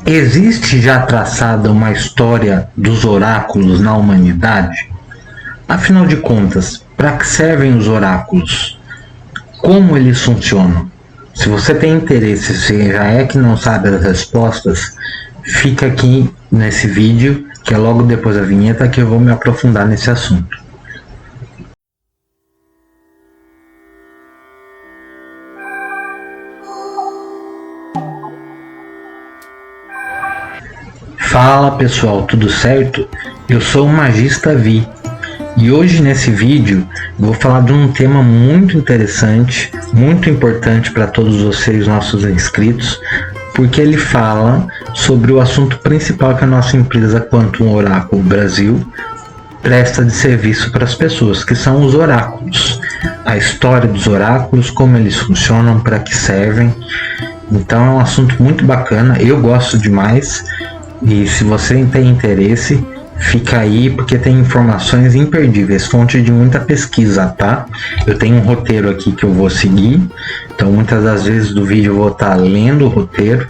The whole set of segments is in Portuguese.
Existe já traçada uma história dos oráculos na humanidade? Afinal de contas, para que servem os oráculos? Como eles funcionam? Se você tem interesse, se já é que não sabe as respostas, fica aqui nesse vídeo, que é logo depois da vinheta, que eu vou me aprofundar nesse assunto. Fala pessoal, tudo certo? Eu sou o Magista Vi e hoje nesse vídeo vou falar de um tema muito interessante, muito importante para todos vocês, nossos inscritos, porque ele fala sobre o assunto principal que a nossa empresa Quantum Oráculo Brasil presta de serviço para as pessoas, que são os oráculos. A história dos oráculos, como eles funcionam, para que servem. Então é um assunto muito bacana, eu gosto demais. E se você tem interesse, fica aí porque tem informações imperdíveis, fonte de muita pesquisa, tá? Eu tenho um roteiro aqui que eu vou seguir, então muitas das vezes do vídeo eu vou estar lendo o roteiro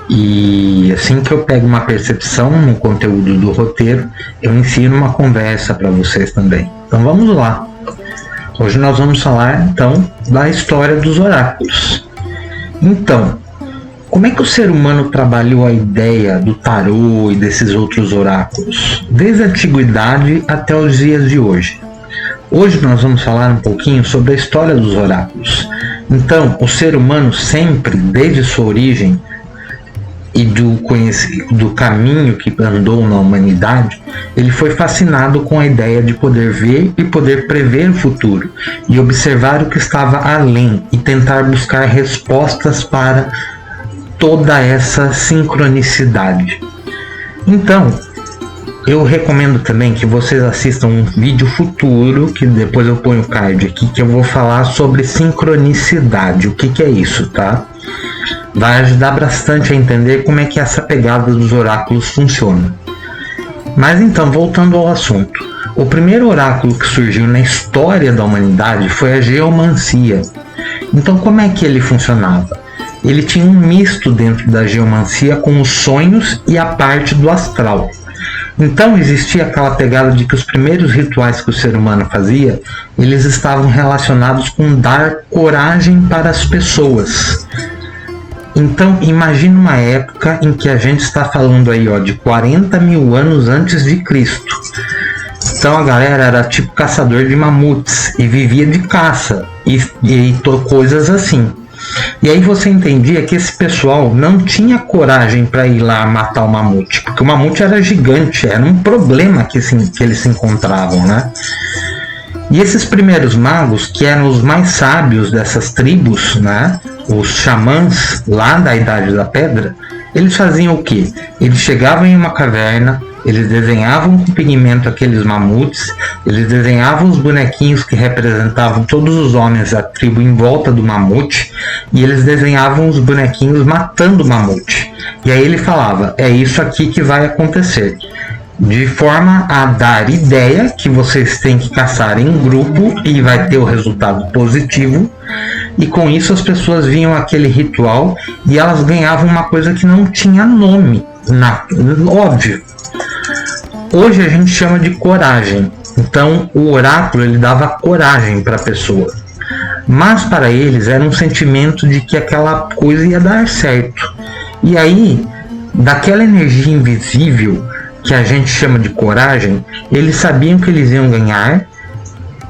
e assim que eu pego uma percepção no conteúdo do roteiro, eu ensino uma conversa para vocês também. Então vamos lá. Hoje nós vamos falar então da história dos oráculos. Então, como é que o ser humano trabalhou a ideia do tarô e desses outros oráculos? Desde a antiguidade até os dias de hoje. Hoje nós vamos falar um pouquinho sobre a história dos oráculos. Então, o ser humano sempre, desde sua origem e do caminho que andou na humanidade, ele foi fascinado com a ideia de poder ver e poder prever o futuro e observar o que estava além e tentar buscar respostas para toda essa sincronicidade. Então, eu recomendo também que vocês assistam um vídeo futuro, que depois eu ponho o card aqui, que eu vou falar sobre sincronicidade. O que é isso, tá? Vai ajudar bastante a entender como é que essa pegada dos oráculos funciona. Mas então, voltando ao assunto. O primeiro oráculo que surgiu na história da humanidade foi a geomancia. Então, como é que ele funcionava? Ele tinha um misto dentro da geomancia com os sonhos e a parte do astral. Então existia aquela pegada de que os primeiros rituais que o ser humano fazia, eles estavam relacionados com dar coragem para as pessoas. Então imagine uma época em que a gente está falando aí de 40 mil anos antes de Cristo. Então a galera era tipo caçador de mamutes e vivia de caça e coisas assim. E aí você entendia que esse pessoal não tinha coragem para ir lá matar o mamute, porque o mamute era gigante, era um problema que eles se encontravam, né? E esses primeiros magos, que eram os mais sábios dessas tribos, né? Os xamãs lá da Idade da Pedra, eles faziam o quê? Eles chegavam em uma caverna, eles desenhavam com pigmento aqueles mamutes, eles desenhavam os bonequinhos que representavam todos os homens da tribo em volta do mamute, e eles desenhavam os bonequinhos matando o mamute. E aí ele falava, é isso aqui que vai acontecer. De forma a dar ideia que vocês têm que caçar em grupo e vai ter o resultado positivo. E com isso as pessoas viam aquele ritual e elas ganhavam uma coisa que não tinha nome, óbvio. Hoje a gente chama de coragem. Então o oráculo ele dava coragem para a pessoa. Mas para eles era um sentimento de que aquela coisa ia dar certo. E aí, daquela energia invisível que a gente chama de coragem, eles sabiam que eles iam ganhar.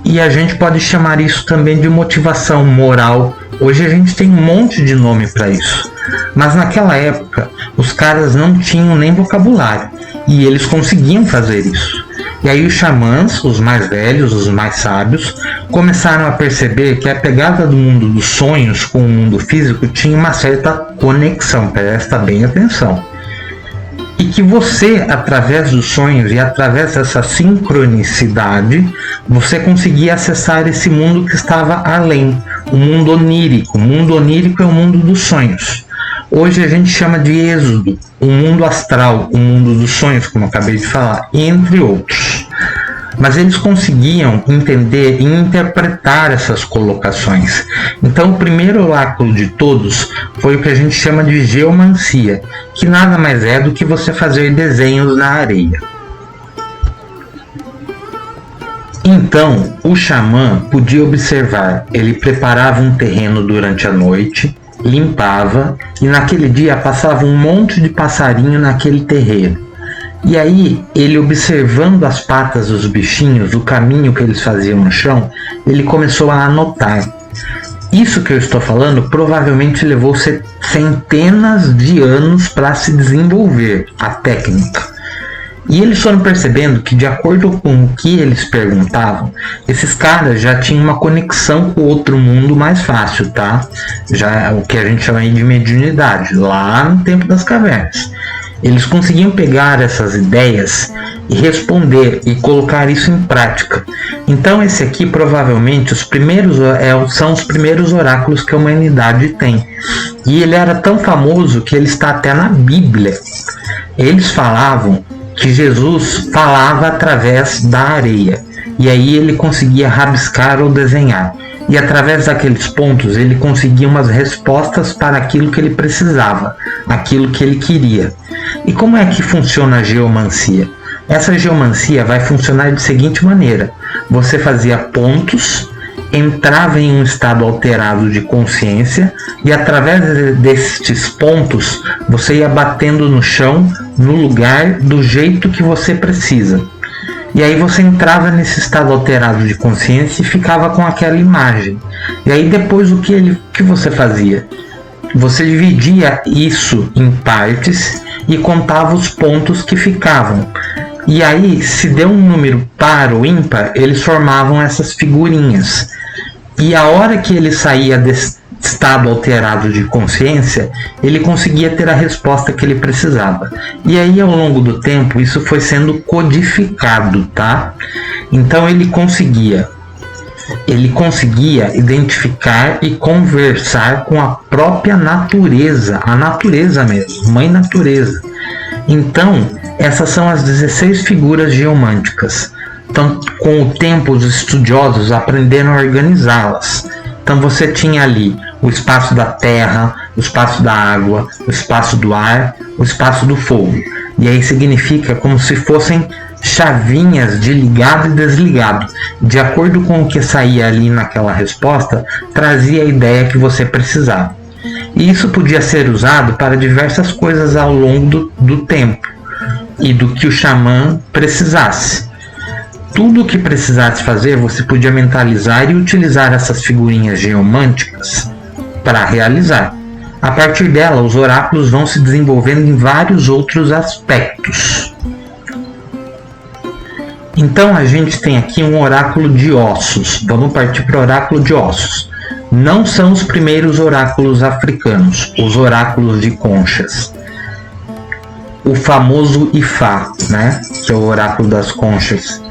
E a gente pode chamar isso também de motivação moral. Hoje a gente tem um monte de nome para isso. Mas naquela época, os caras não tinham nem vocabulário. E eles conseguiam fazer isso. E aí os xamãs, os mais velhos, os mais sábios, começaram a perceber que a pegada do mundo dos sonhos com o mundo físico tinha uma certa conexão. Presta bem atenção. E que você, através dos sonhos e através dessa sincronicidade, você conseguia acessar esse mundo que estava além, o mundo onírico. O mundo onírico é o mundo dos sonhos. Hoje a gente chama de êxodo, o mundo astral, o mundo dos sonhos, como eu acabei de falar, entre outros. mas eles conseguiam entender e interpretar essas colocações. Então o primeiro oráculo de todos foi o que a gente chama de geomancia, que nada mais é do que você fazer desenhos na areia. Então, o xamã podia observar, ele preparava um terreno durante a noite, limpava, e naquele dia passava um monte de passarinho naquele terreiro. E aí, ele observando as patas dos bichinhos, o caminho que eles faziam no chão, ele começou a anotar. Isso que eu estou falando provavelmente levou centenas de anos para se desenvolver a técnica. E eles foram percebendo que, de acordo com o que eles perguntavam, esses caras já tinham uma conexão com o outro mundo mais fácil, tá? Já o que a gente chama de mediunidade, lá no tempo das cavernas. Eles conseguiam pegar essas ideias e responder e colocar isso em prática. Então esse aqui provavelmente são os primeiros oráculos que a humanidade tem. E ele era tão famoso que ele está até na Bíblia. Eles falavam que Jesus falava através da areia, e aí ele conseguia rabiscar ou desenhar, e através daqueles pontos ele conseguia umas respostas para aquilo que ele precisava, aquilo que ele queria. E como é que funciona a geomancia? Essa geomancia vai funcionar de seguinte maneira: você fazia pontos, entrava em um estado alterado de consciência, e através destes pontos você ia batendo no chão, no lugar, do jeito que você precisa. E aí você entrava nesse estado alterado de consciência e ficava com aquela imagem. E aí depois o que você fazia? Você dividia isso em partes e contava os pontos que ficavam. E aí, se deu um número par ou ímpar, eles formavam essas figurinhas. E a hora que ele saía desse estado alterado de consciência, ele conseguia ter a resposta que ele precisava. E aí, ao longo do tempo, isso foi sendo codificado, tá? Então ele conseguia identificar e conversar com a própria natureza, a natureza mesmo, mãe natureza. Então, essas são as 16 figuras geomânticas. Então, com o tempo, os estudiosos aprenderam a organizá-las. Então você tinha ali o espaço da terra, o espaço da água, o espaço do ar, o espaço do fogo. E aí significa como se fossem chavinhas de ligado e desligado. De acordo com o que saía ali naquela resposta, trazia a ideia que você precisava. E isso podia ser usado para diversas coisas ao longo do tempo e do que o xamã precisasse. Tudo o que precisasse fazer, você podia mentalizar e utilizar essas figurinhas geomânticas para realizar. A partir dela, os oráculos vão se desenvolvendo em vários outros aspectos. Então a gente tem aqui um oráculo de ossos. Vamos partir para o oráculo de ossos. Não são os primeiros oráculos africanos, os oráculos de conchas. O famoso Ifá, né? Que é o oráculo das conchas,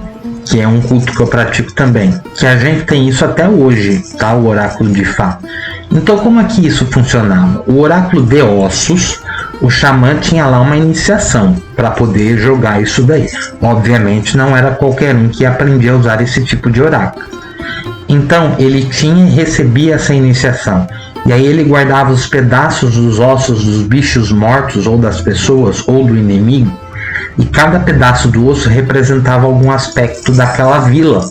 que é um culto que eu pratico também, que a gente tem isso até hoje, tá? O oráculo de Ifá. Então como é que isso funcionava? O oráculo de ossos, o xamã tinha lá uma iniciação para poder jogar isso daí. Obviamente não era qualquer um que aprendia a usar esse tipo de oráculo. Então ele tinha e recebia essa iniciação. E aí ele guardava os pedaços dos ossos dos bichos mortos, ou das pessoas, ou do inimigo, e cada pedaço do osso representava algum aspecto daquela vila.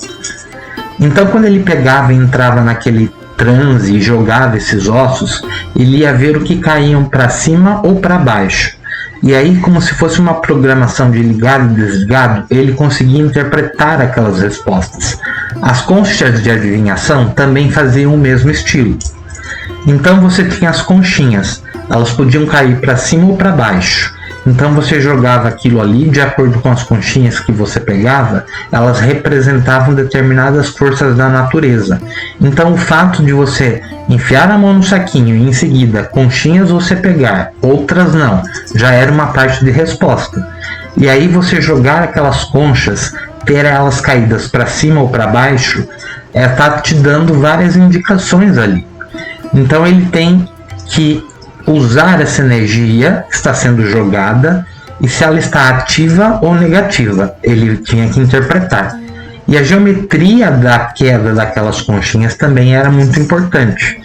Então quando ele pegava e entrava naquele transe e jogava esses ossos, ele ia ver o que caíam para cima ou para baixo. E aí, como se fosse uma programação de ligado e desligado, ele conseguia interpretar aquelas respostas. As conchas de adivinhação também faziam o mesmo estilo. Então você tinha as conchinhas, elas podiam cair para cima ou para baixo. Então você jogava aquilo ali, de acordo com as conchinhas que você pegava, elas representavam determinadas forças da natureza. Então o fato de você enfiar a mão no saquinho e em seguida conchinhas você pegar, outras não, já era uma parte de resposta. E aí você jogar aquelas conchas, ter elas caídas para cima ou para baixo, tá te dando várias indicações ali. Então ele tem que usar essa energia que está sendo jogada e se ela está ativa ou negativa. Ele tinha que interpretar. E a geometria da queda daquelas conchinhas também era muito importante.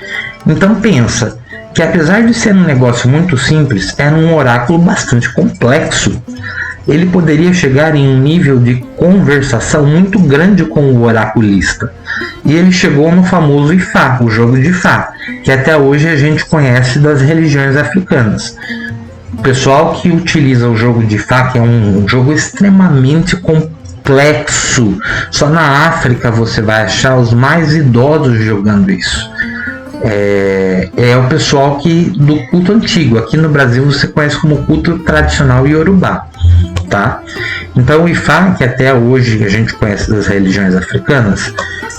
Então pensa que, apesar de ser um negócio muito simples, era um oráculo bastante complexo. Ele poderia chegar em um nível de conversação muito grande com o oraculista. E ele chegou no famoso Ifá, o jogo de Ifá, que até hoje a gente conhece das religiões africanas. O pessoal que utiliza o jogo de Ifá, que é um jogo extremamente complexo, só na África você vai achar os mais idosos jogando isso. É o pessoal do culto antigo. Aqui no Brasil você conhece como culto tradicional Yorubá, tá? Então o Ifá, que até hoje a gente conhece das religiões africanas,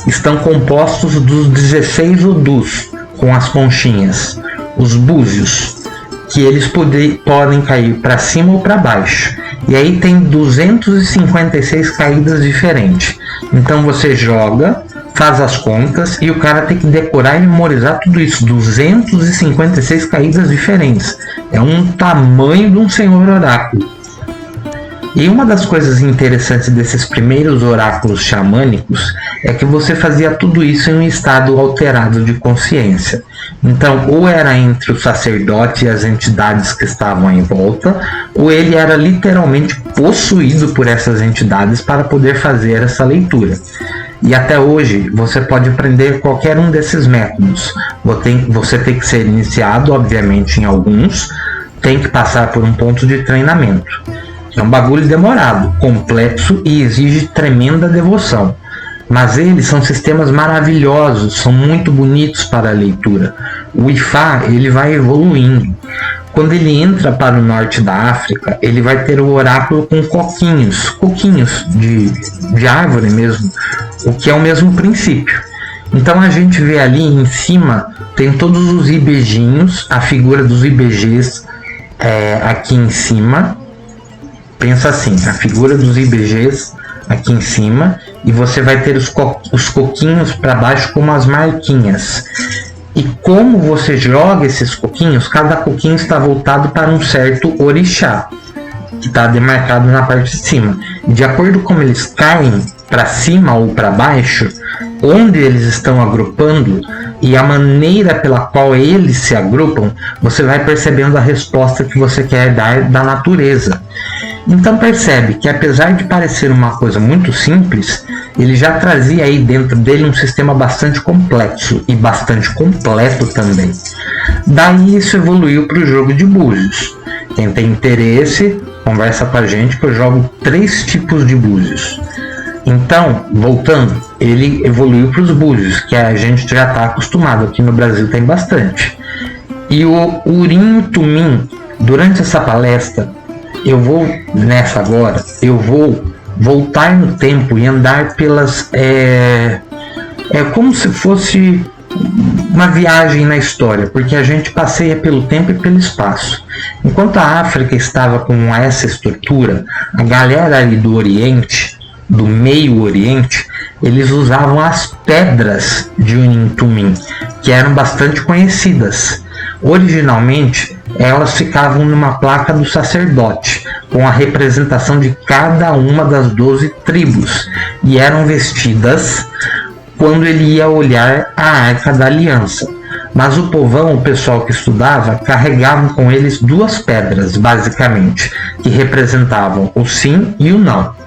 estão compostos dos 16 odus, com as conchinhas, os búzios, que eles podem cair para cima ou para baixo. E aí tem 256 caídas diferentes. Então você joga, faz as contas e o cara tem que decorar e memorizar tudo isso. 256 caídas diferentes. É um tamanho de um senhor oráculo. E uma das coisas interessantes desses primeiros oráculos xamânicos é que você fazia tudo isso em um estado alterado de consciência. Então, ou era entre o sacerdote e as entidades que estavam em volta, ou ele era literalmente possuído por essas entidades para poder fazer essa leitura. E até hoje você pode aprender qualquer um desses métodos. Você tem que ser iniciado, obviamente, em alguns, tem que passar por um ponto de treinamento. É um bagulho demorado, complexo e exige tremenda devoção. Mas eles são sistemas maravilhosos, são muito bonitos para a leitura. O Ifá, ele vai evoluindo. Quando ele entra para o norte da África, ele vai ter o oráculo com coquinhos de árvore mesmo, o que é o mesmo princípio. Então a gente vê ali em cima, tem todos os ibejinhos, a figura dos ibejês aqui em cima. Pensa assim, a figura dos IBGs aqui em cima, e você vai ter os coquinhos para baixo como as marquinhas. E como você joga esses coquinhos, cada coquinho está voltado para um certo orixá, que está demarcado na parte de cima. De acordo com como eles caem para cima ou para baixo, onde eles estão agrupando e a maneira pela qual eles se agrupam, você vai percebendo a resposta que você quer dar da natureza. Então percebe que, apesar de parecer uma coisa muito simples, ele já trazia aí dentro dele um sistema bastante complexo e bastante completo também. Daí isso evoluiu para o jogo de búzios. Quem tem interesse, conversa com a gente que eu jogo 3 tipos de búzios. Então, voltando, ele evoluiu para os búzios, que a gente já está acostumado, aqui no Brasil tem bastante. E o Urim Tumim, durante essa palestra, eu vou voltar no tempo e andar pelas... como se fosse uma viagem na história, porque a gente passeia pelo tempo e pelo espaço. Enquanto a África estava com essa estrutura, a galera ali do Oriente, do Meio Oriente, eles usavam as pedras de Urim Tumim, que eram bastante conhecidas. Originalmente, elas ficavam numa placa do sacerdote, com a representação de cada uma das 12 tribos, e eram vestidas quando ele ia olhar a Arca da Aliança. Mas o povão, o pessoal que estudava, carregavam com eles 2 pedras, basicamente, que representavam o sim e o não.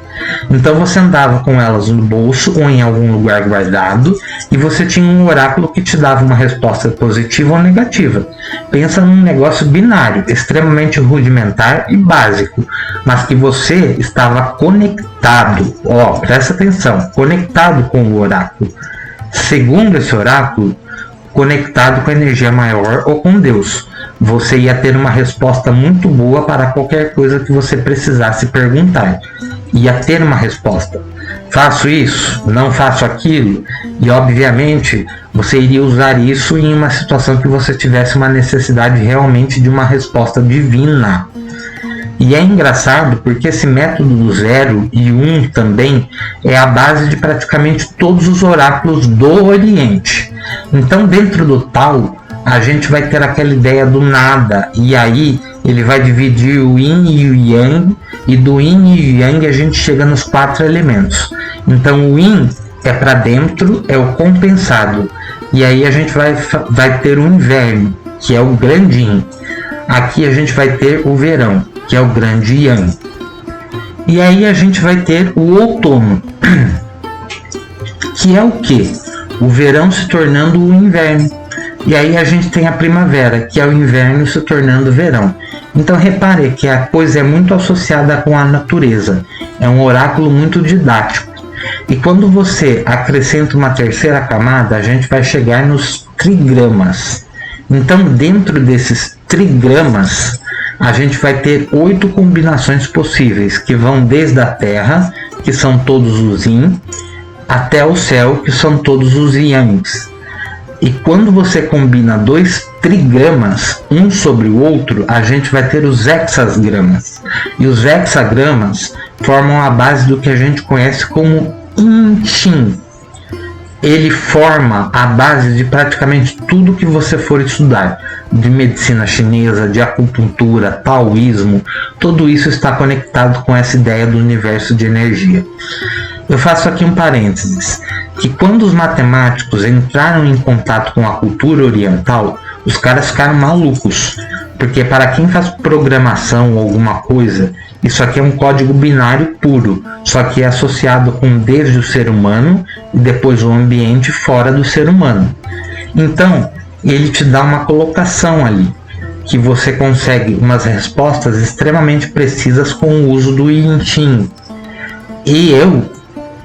Então você andava com elas no bolso ou em algum lugar guardado, e você tinha um oráculo que te dava uma resposta positiva ou negativa. Pensa num negócio binário, extremamente rudimentar e básico, mas que você estava conectado, presta atenção, conectado com o oráculo. Segundo esse oráculo, conectado com a energia maior ou com Deus. Você ia ter uma resposta muito boa para qualquer coisa que você precisasse perguntar. Ia ter uma resposta. Faço isso? Não faço aquilo? E obviamente você iria usar isso em uma situação que você tivesse uma necessidade realmente de uma resposta divina. E é engraçado porque esse método do 0 e 1 também é a base de praticamente todos os oráculos do Oriente. Então, dentro do Tao, a gente vai ter aquela ideia do nada, e aí ele vai dividir o yin e o yang, e do yin e o yang a gente chega nos 4 elementos. Então o yin é para dentro, é o compensado, e aí a gente vai ter o inverno, que é o grande yin. Aqui a gente vai ter o verão, que é o grande yang. E aí a gente vai ter o outono, que é o que? O verão se tornando o inverno. E aí a gente tem a primavera, que é o inverno se tornando verão. Então repare que a coisa é muito associada com a natureza. É um oráculo muito didático. E quando você acrescenta uma terceira camada, a gente vai chegar nos trigramas. Então dentro desses trigramas, a gente vai ter 8 combinações possíveis, que vão desde a Terra, que são todos os Yin, até o céu, que são todos os Yangs. E quando você combina 2 trigramas, um sobre o outro, a gente vai ter os hexagramas. E os hexagramas formam a base do que a gente conhece como I Ching. Ele forma a base de praticamente tudo que você for estudar, de medicina chinesa, de acupuntura, taoísmo, tudo isso está conectado com essa ideia do universo de energia. Eu faço aqui um parênteses, que quando os matemáticos entraram em contato com a cultura oriental, os caras ficaram malucos, porque para quem faz programação ou alguma coisa, isso aqui é um código binário puro, só que é associado com desde o ser humano e depois o ambiente fora do ser humano. Então, ele te dá uma colocação ali, que você consegue umas respostas extremamente precisas com o uso do Yin Ching. E eu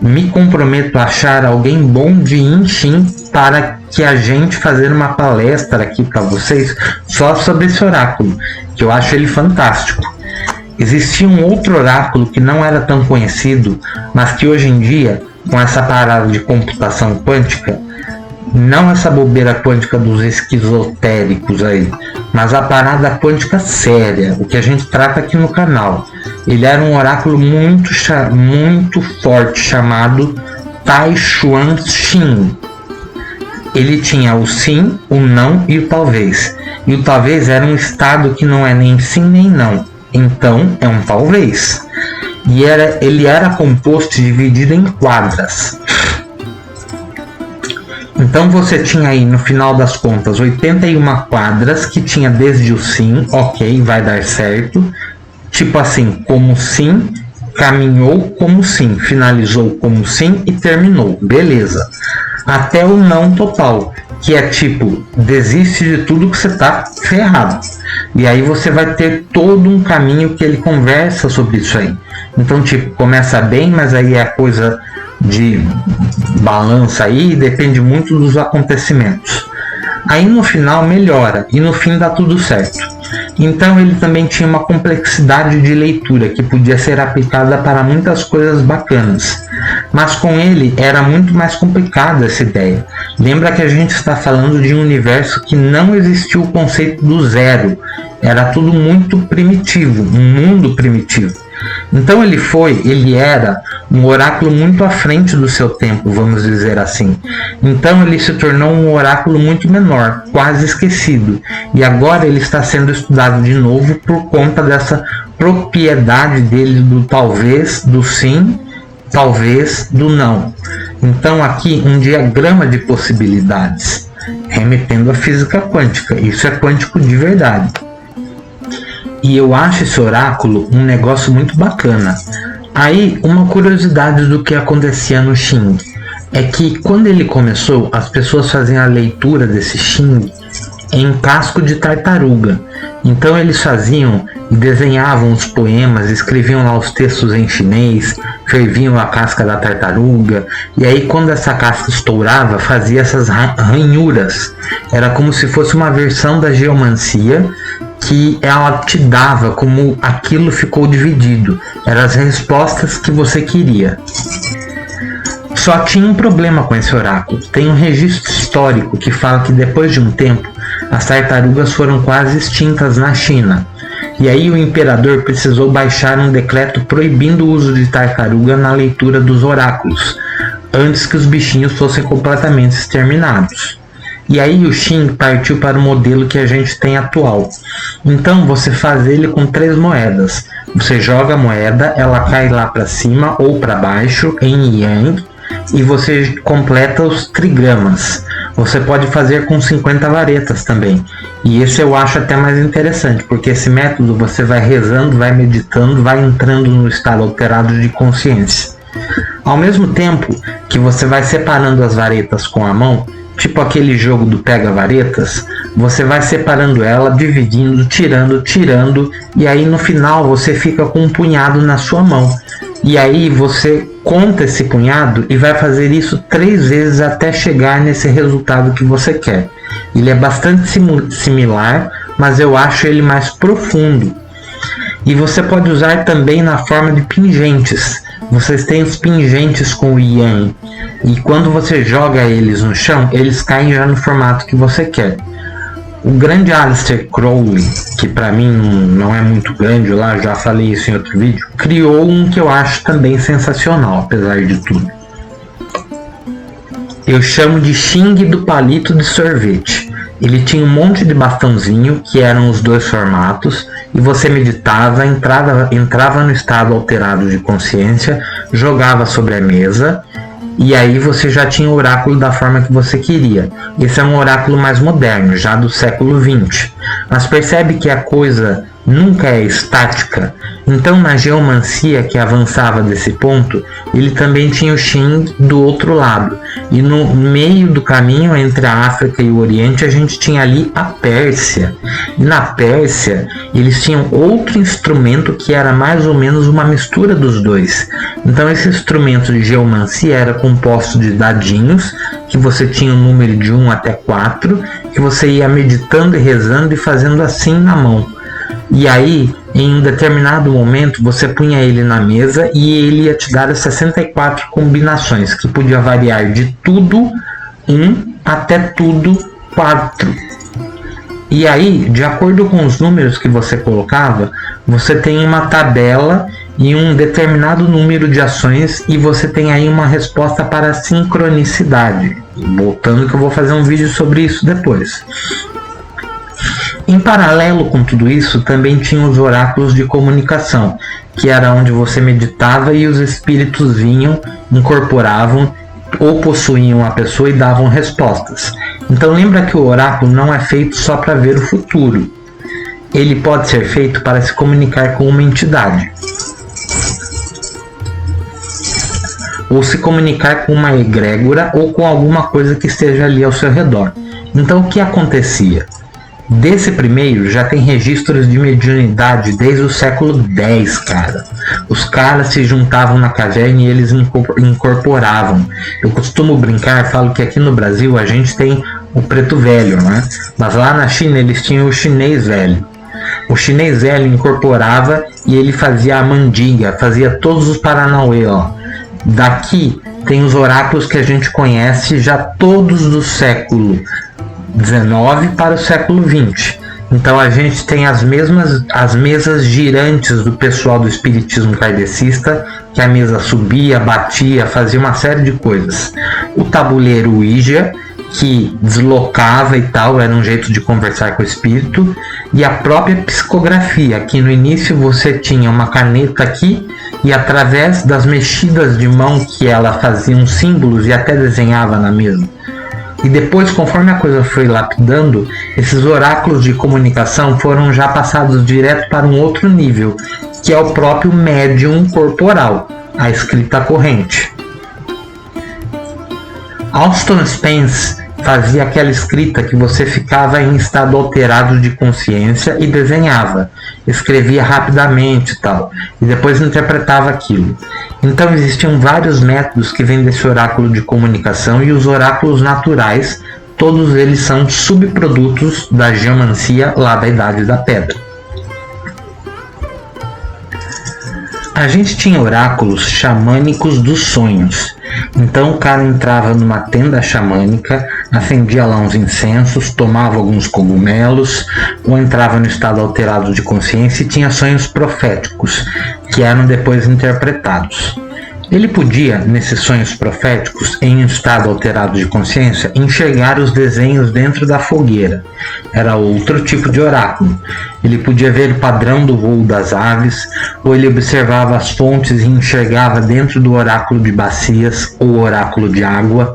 me comprometo a achar alguém bom de Yin Ching para que a gente fazer uma palestra aqui para vocês só sobre esse oráculo, que eu acho ele fantástico. Existia um outro oráculo que não era tão conhecido, mas que hoje em dia, com essa parada de computação quântica, não essa bobeira quântica dos esquizotéricos aí, mas a parada quântica séria, o que a gente trata aqui no canal. Ele era um oráculo muito forte, chamado Tai Chuan Xin. Ele tinha o sim, o não e o talvez. E o talvez era um estado que não é nem sim nem não. Então é um talvez. E ele era composto e dividido em quadras. Então você tinha aí, no final das contas, 81 quadras que tinha desde o sim, ok, vai dar certo. Tipo assim, como sim, caminhou como sim, finalizou como sim e terminou, beleza. Até o não total, que é tipo, desiste de tudo que você tá ferrado. E aí você vai ter todo um caminho que ele conversa sobre isso aí. Então tipo, começa bem, mas aí é coisa de balança aí, depende muito dos acontecimentos. Aí no final melhora e no fim dá tudo certo. Então ele também tinha uma complexidade de leitura que podia ser aplicada para muitas coisas bacanas. Mas com ele era muito mais complicada essa ideia. Lembra que a gente está falando de um universo que não existiu o conceito do zero. Era tudo muito primitivo, um mundo primitivo. Então ele era um oráculo muito à frente do seu tempo, vamos dizer assim. Então ele se tornou um oráculo muito menor, quase esquecido. E agora ele está sendo estudado de novo por conta dessa propriedade dele do talvez, do sim, talvez, do não. Então aqui um diagrama de possibilidades, remetendo à física quântica. Isso é quântico de verdade. E eu acho esse oráculo um negócio muito bacana. Aí, uma curiosidade do que acontecia no Xing é que quando ele começou, as pessoas faziam a leitura desse Xing em casco de tartaruga. Então eles faziam e desenhavam os poemas, escreviam lá os textos em chinês, ferviam a casca da tartaruga, e aí quando essa casca estourava, fazia essas ranhuras. Era como se fosse uma versão da geomancia, que ela te dava como aquilo ficou dividido. Eram as respostas que você queria. Só tinha um problema com esse oráculo. Tem um registro histórico que fala que depois de um tempo, as tartarugas foram quase extintas na China. E aí o imperador precisou baixar um decreto proibindo o uso de tartaruga na leitura dos oráculos, antes que os bichinhos fossem completamente exterminados. E aí o Xing partiu para o modelo que a gente tem atual. Então você faz ele com 3 moedas. Você joga a moeda, ela cai lá para cima ou para baixo em Yang, e você completa os trigramas. Você pode fazer com 50 varetas também. E esse eu acho até mais interessante, porque esse método você vai rezando, vai meditando, vai entrando no estado alterado de consciência. Ao mesmo tempo que você vai separando as varetas com a mão, tipo aquele jogo do pega-varetas, você vai separando ela, dividindo, tirando, e aí no final você fica com um punhado na sua mão. E aí você conta esse punhado e vai fazer isso 3 vezes até chegar nesse resultado que você quer. Ele é bastante similar, mas eu acho ele mais profundo. E você pode usar também na forma de pingentes. Vocês têm os pingentes com o Yang, e quando você joga eles no chão, eles caem já no formato que você quer. O grande Aleister Crowley, que para mim não é muito grande, lá já falei isso em outro vídeo, criou um que eu acho também sensacional, apesar de tudo. Eu chamo de Xing do palito de sorvete. Ele tinha um monte de bastãozinho, que eram os 2 formatos, e você meditava, entrava no estado alterado de consciência, jogava sobre a mesa, e aí você já tinha o oráculo da forma que você queria. Esse é um oráculo mais moderno, já do século XX. Mas percebe que a coisa nunca é estática. Então na geomancia que avançava desse ponto, ele também tinha o Xing do outro lado. E no meio do caminho entre a África e o Oriente, a gente tinha ali a Pérsia. E na Pérsia, eles tinham outro instrumento que era mais ou menos uma mistura dos dois. Então esse instrumento de geomancia era composto de dadinhos, que você tinha o número de 1 até 4, que você ia meditando e rezando e fazendo assim na mão. E aí, em um determinado momento, você punha ele na mesa e ele ia te dar as 64 combinações, que podia variar de tudo 1 até tudo 4. E aí, de acordo com os números que você colocava, você tem uma tabela e um determinado número de ações, e você tem aí uma resposta para a sincronicidade. Voltando que eu vou fazer um vídeo sobre isso depois. Em paralelo com tudo isso, também tinha os oráculos de comunicação, que era onde você meditava e os espíritos vinham, incorporavam ou possuíam a pessoa e davam respostas. Então lembra que o oráculo não é feito só para ver o futuro. Ele pode ser feito para se comunicar com uma entidade, ou se comunicar com uma egrégora ou com alguma coisa que esteja ali ao seu redor. Então o que acontecia? Desse primeiro já tem registros de mediunidade desde o século X, cara. Os caras se juntavam na caverna e eles incorporavam. Eu costumo brincar, falo que aqui no Brasil a gente tem o preto velho, né? Mas lá na China eles tinham o chinês velho. O chinês velho incorporava e ele fazia a mandinga, fazia todos os paranauê, ó. Daqui tem os oráculos que a gente conhece já todos do século XIX para o século XX. Então a gente tem as mesas girantes do pessoal do espiritismo kardecista, que a mesa subia, batia, fazia uma série de coisas. O tabuleiro Ouija, que deslocava e tal, era um jeito de conversar com o espírito. E a própria psicografia, que no início você tinha uma caneta aqui, e através das mexidas de mão que ela fazia uns símbolos e até desenhava na mesa. E depois, conforme a coisa foi lapidando, esses oráculos de comunicação foram já passados direto para um outro nível, que é o próprio médium corporal, a escrita corrente. Austin Spence fazia aquela escrita que você ficava em estado alterado de consciência e desenhava, escrevia rapidamente e tal, e depois interpretava aquilo. Então existiam vários métodos que vêm desse oráculo de comunicação, e os oráculos naturais, todos eles são subprodutos da geomancia lá da Idade da Pedra. A gente tinha oráculos xamânicos dos sonhos. Então o cara entrava numa tenda xamânica, acendia lá uns incensos, tomava alguns cogumelos, ou entrava no estado alterado de consciência e tinha sonhos proféticos, que eram depois interpretados. Ele podia, nesses sonhos proféticos, em um estado alterado de consciência, enxergar os desenhos dentro da fogueira. Era outro tipo de oráculo. Ele podia ver o padrão do voo das aves, ou ele observava as fontes e enxergava dentro do oráculo de bacias ou oráculo de água.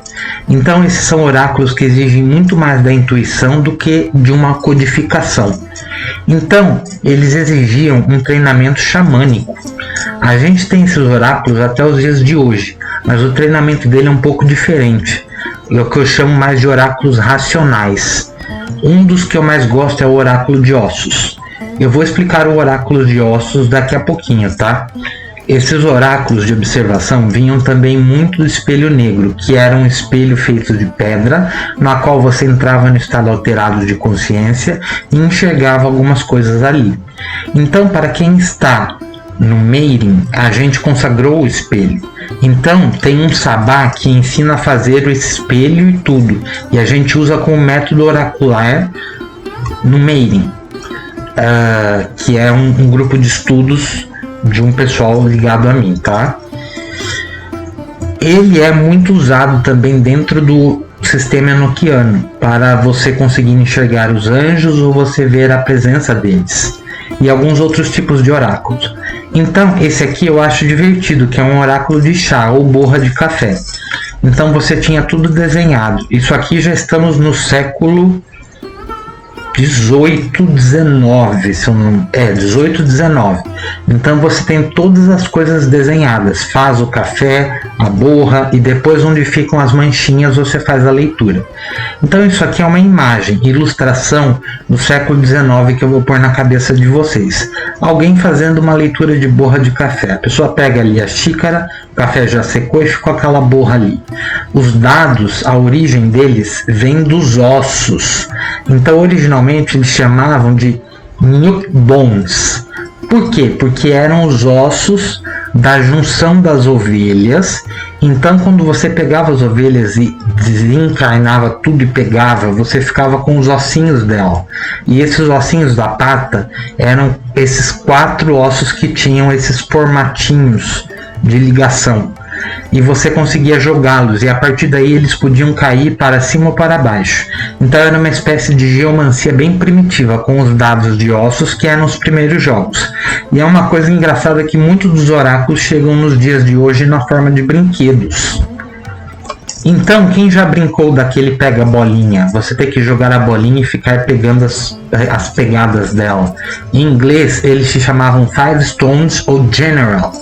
Então esses são oráculos que exigem muito mais da intuição do que de uma codificação. Então eles exigiam um treinamento xamânico. A gente tem esses oráculos até os dias de hoje, mas o treinamento dele é um pouco diferente. É o que eu chamo mais de oráculos racionais. Um dos que eu mais gosto é o oráculo de ossos. Eu vou explicar o oráculo de ossos daqui a pouquinho, tá? Esses oráculos de observação vinham também muito do espelho negro, que era um espelho feito de pedra, na qual você entrava no estado alterado de consciência e enxergava algumas coisas ali. Então, para quem está no Meirin, a gente consagrou o espelho. Então tem um sabá que ensina a fazer o espelho e tudo, e a gente usa como método oracular no Meirin, que é um grupo de estudos de um pessoal ligado a mim, tá? Ele é muito usado também dentro do sistema enoquiano, para você conseguir enxergar os anjos ou você ver a presença deles, e alguns outros tipos de oráculos. Então esse aqui eu acho divertido, que é um oráculo de chá ou borra de café. Então você tinha tudo desenhado. Isso aqui já estamos no século 18, 19, se eu não... 18, 19. Então você tem todas as coisas desenhadas. Faz o café, a borra, e depois onde ficam as manchinhas você faz a leitura. Então isso aqui é uma imagem, ilustração do século 19 que eu vou pôr na cabeça de vocês. Alguém fazendo uma leitura de borra de café. A pessoa pega ali a xícara, o café já secou e ficou aquela borra ali. Os dados, a origem deles vem dos ossos. Então originalmente eles chamavam de Nyuk Bones. Por quê? Porque eram os ossos da junção das ovelhas. Então quando você pegava as ovelhas e desencarnava tudo e pegava, você ficava com os ossinhos dela. E esses ossinhos da pata eram esses 4 ossos que tinham esses formatinhos de ligação. E você conseguia jogá-los, e a partir daí eles podiam cair para cima ou para baixo. Então era uma espécie de geomancia bem primitiva, com os dados de ossos que eram os primeiros jogos. E é uma coisa engraçada que muitos dos oráculos chegam nos dias de hoje na forma de brinquedos. Então quem já brincou daquele pega bolinha, você tem que jogar a bolinha e ficar pegando as pegadas dela. Em inglês eles se chamavam Five Stones ou General,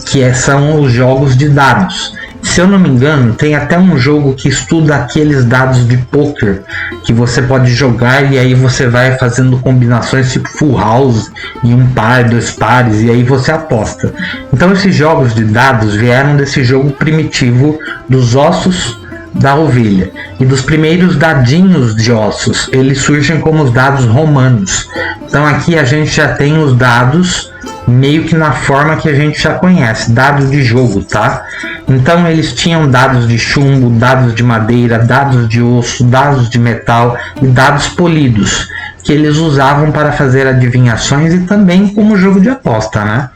que são os jogos de dados. Se eu não me engano, tem até um jogo que estuda aqueles dados de poker que você pode jogar, e aí você vai fazendo combinações tipo full house, e um par, 2 pares, e aí você aposta. Então esses jogos de dados vieram desse jogo primitivo dos ossos da ovelha, e dos primeiros dadinhos de ossos. Eles surgem como os dados romanos. Então aqui a gente já tem os dados meio que na forma que a gente já conhece, dados de jogo, tá? Então eles tinham dados de chumbo, dados de madeira, dados de osso, dados de metal e dados polidos, que eles usavam para fazer adivinhações e também como jogo de aposta, né?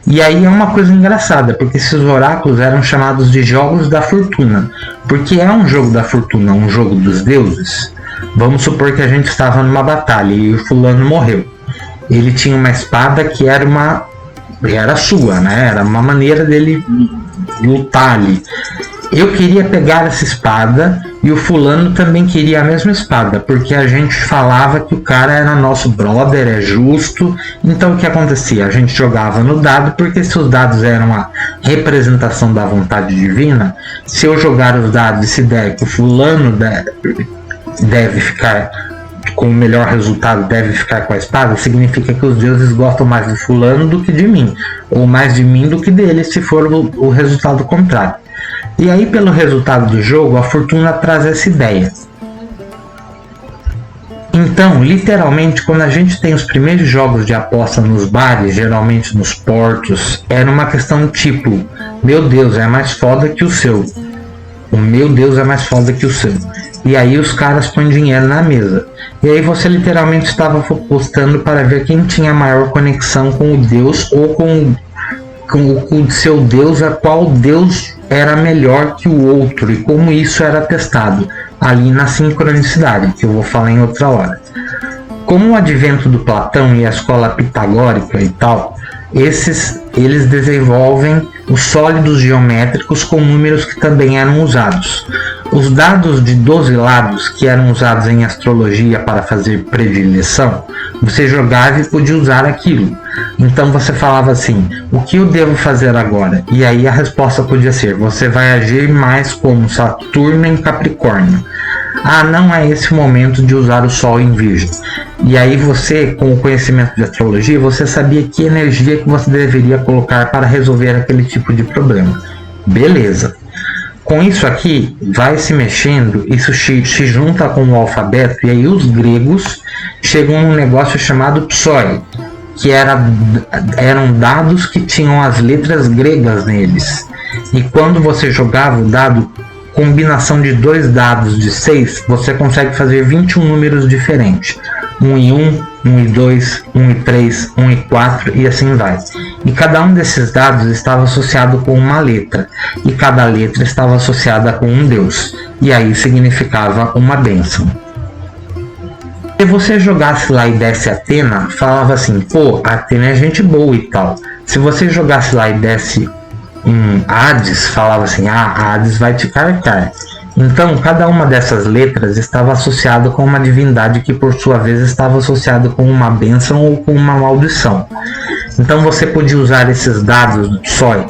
E aí é uma coisa engraçada, porque esses oráculos eram chamados de jogos da fortuna. Porque é um jogo da fortuna, um jogo dos deuses. Vamos supor que a gente estava numa batalha e o fulano morreu. Ele tinha uma espada que era sua, né? Era uma maneira dele lutar ali. Eu queria pegar essa espada e o fulano também queria a mesma espada, porque a gente falava que o cara era nosso brother, é justo. Então o que acontecia? A gente jogava no dado, porque se os dados eram a representação da vontade divina, se eu jogar os dados e se der que o fulano deve ficar com o melhor resultado, deve ficar com a espada, significa que os deuses gostam mais do fulano do que de mim, ou mais de mim do que dele, se for o resultado contrário. E aí, pelo resultado do jogo, a fortuna traz essa ideia. Então, literalmente, quando a gente tem os primeiros jogos de aposta nos bares, geralmente nos portos, era uma questão tipo: meu Deus é mais foda que o seu. O meu Deus é mais foda que o seu. E aí os caras põem dinheiro na mesa. E aí você literalmente estava apostando para ver quem tinha maior conexão com o Deus ou com com o seu Deus, a qual Deus era melhor que o outro e como isso era testado ali na sincronicidade, que eu vou falar em outra hora. Com o advento do Platão e a escola pitagórica e tal, eles desenvolvem os sólidos geométricos com números que também eram usados. Os dados de 12 lados, que eram usados em astrologia para fazer predileção, você jogava e podia usar aquilo. Então você falava assim, o que eu devo fazer agora? E aí a resposta podia ser, você vai agir mais como Saturno em Capricórnio. Ah, não é esse o momento de usar o Sol em Virgem. E aí você, com o conhecimento de astrologia, você sabia que energia que você deveria colocar para resolver aquele tipo de problema. Beleza. Com isso aqui, vai se mexendo, isso se junta com o alfabeto, e aí os gregos chegam num negócio chamado psoi, que eram dados que tinham as letras gregas neles. E quando você jogava o dado, combinação de 2 dados de 6, você consegue fazer 21 números diferentes. 1 e 1, 1 e 2, 1 e 3, 1 e 4 e assim vai. E cada um desses dados estava associado com uma letra, e cada letra estava associada com um deus, e aí significava uma bênção. Se você jogasse lá e desse Atena, falava assim, pô, Atena é gente boa e tal. Se você jogasse lá e desse Hades, falava assim, Hades vai te carcar. Então, cada uma dessas letras estava associada com uma divindade que, por sua vez, estava associada com uma bênção ou com uma maldição. Então, você podia usar esses dados do Psoi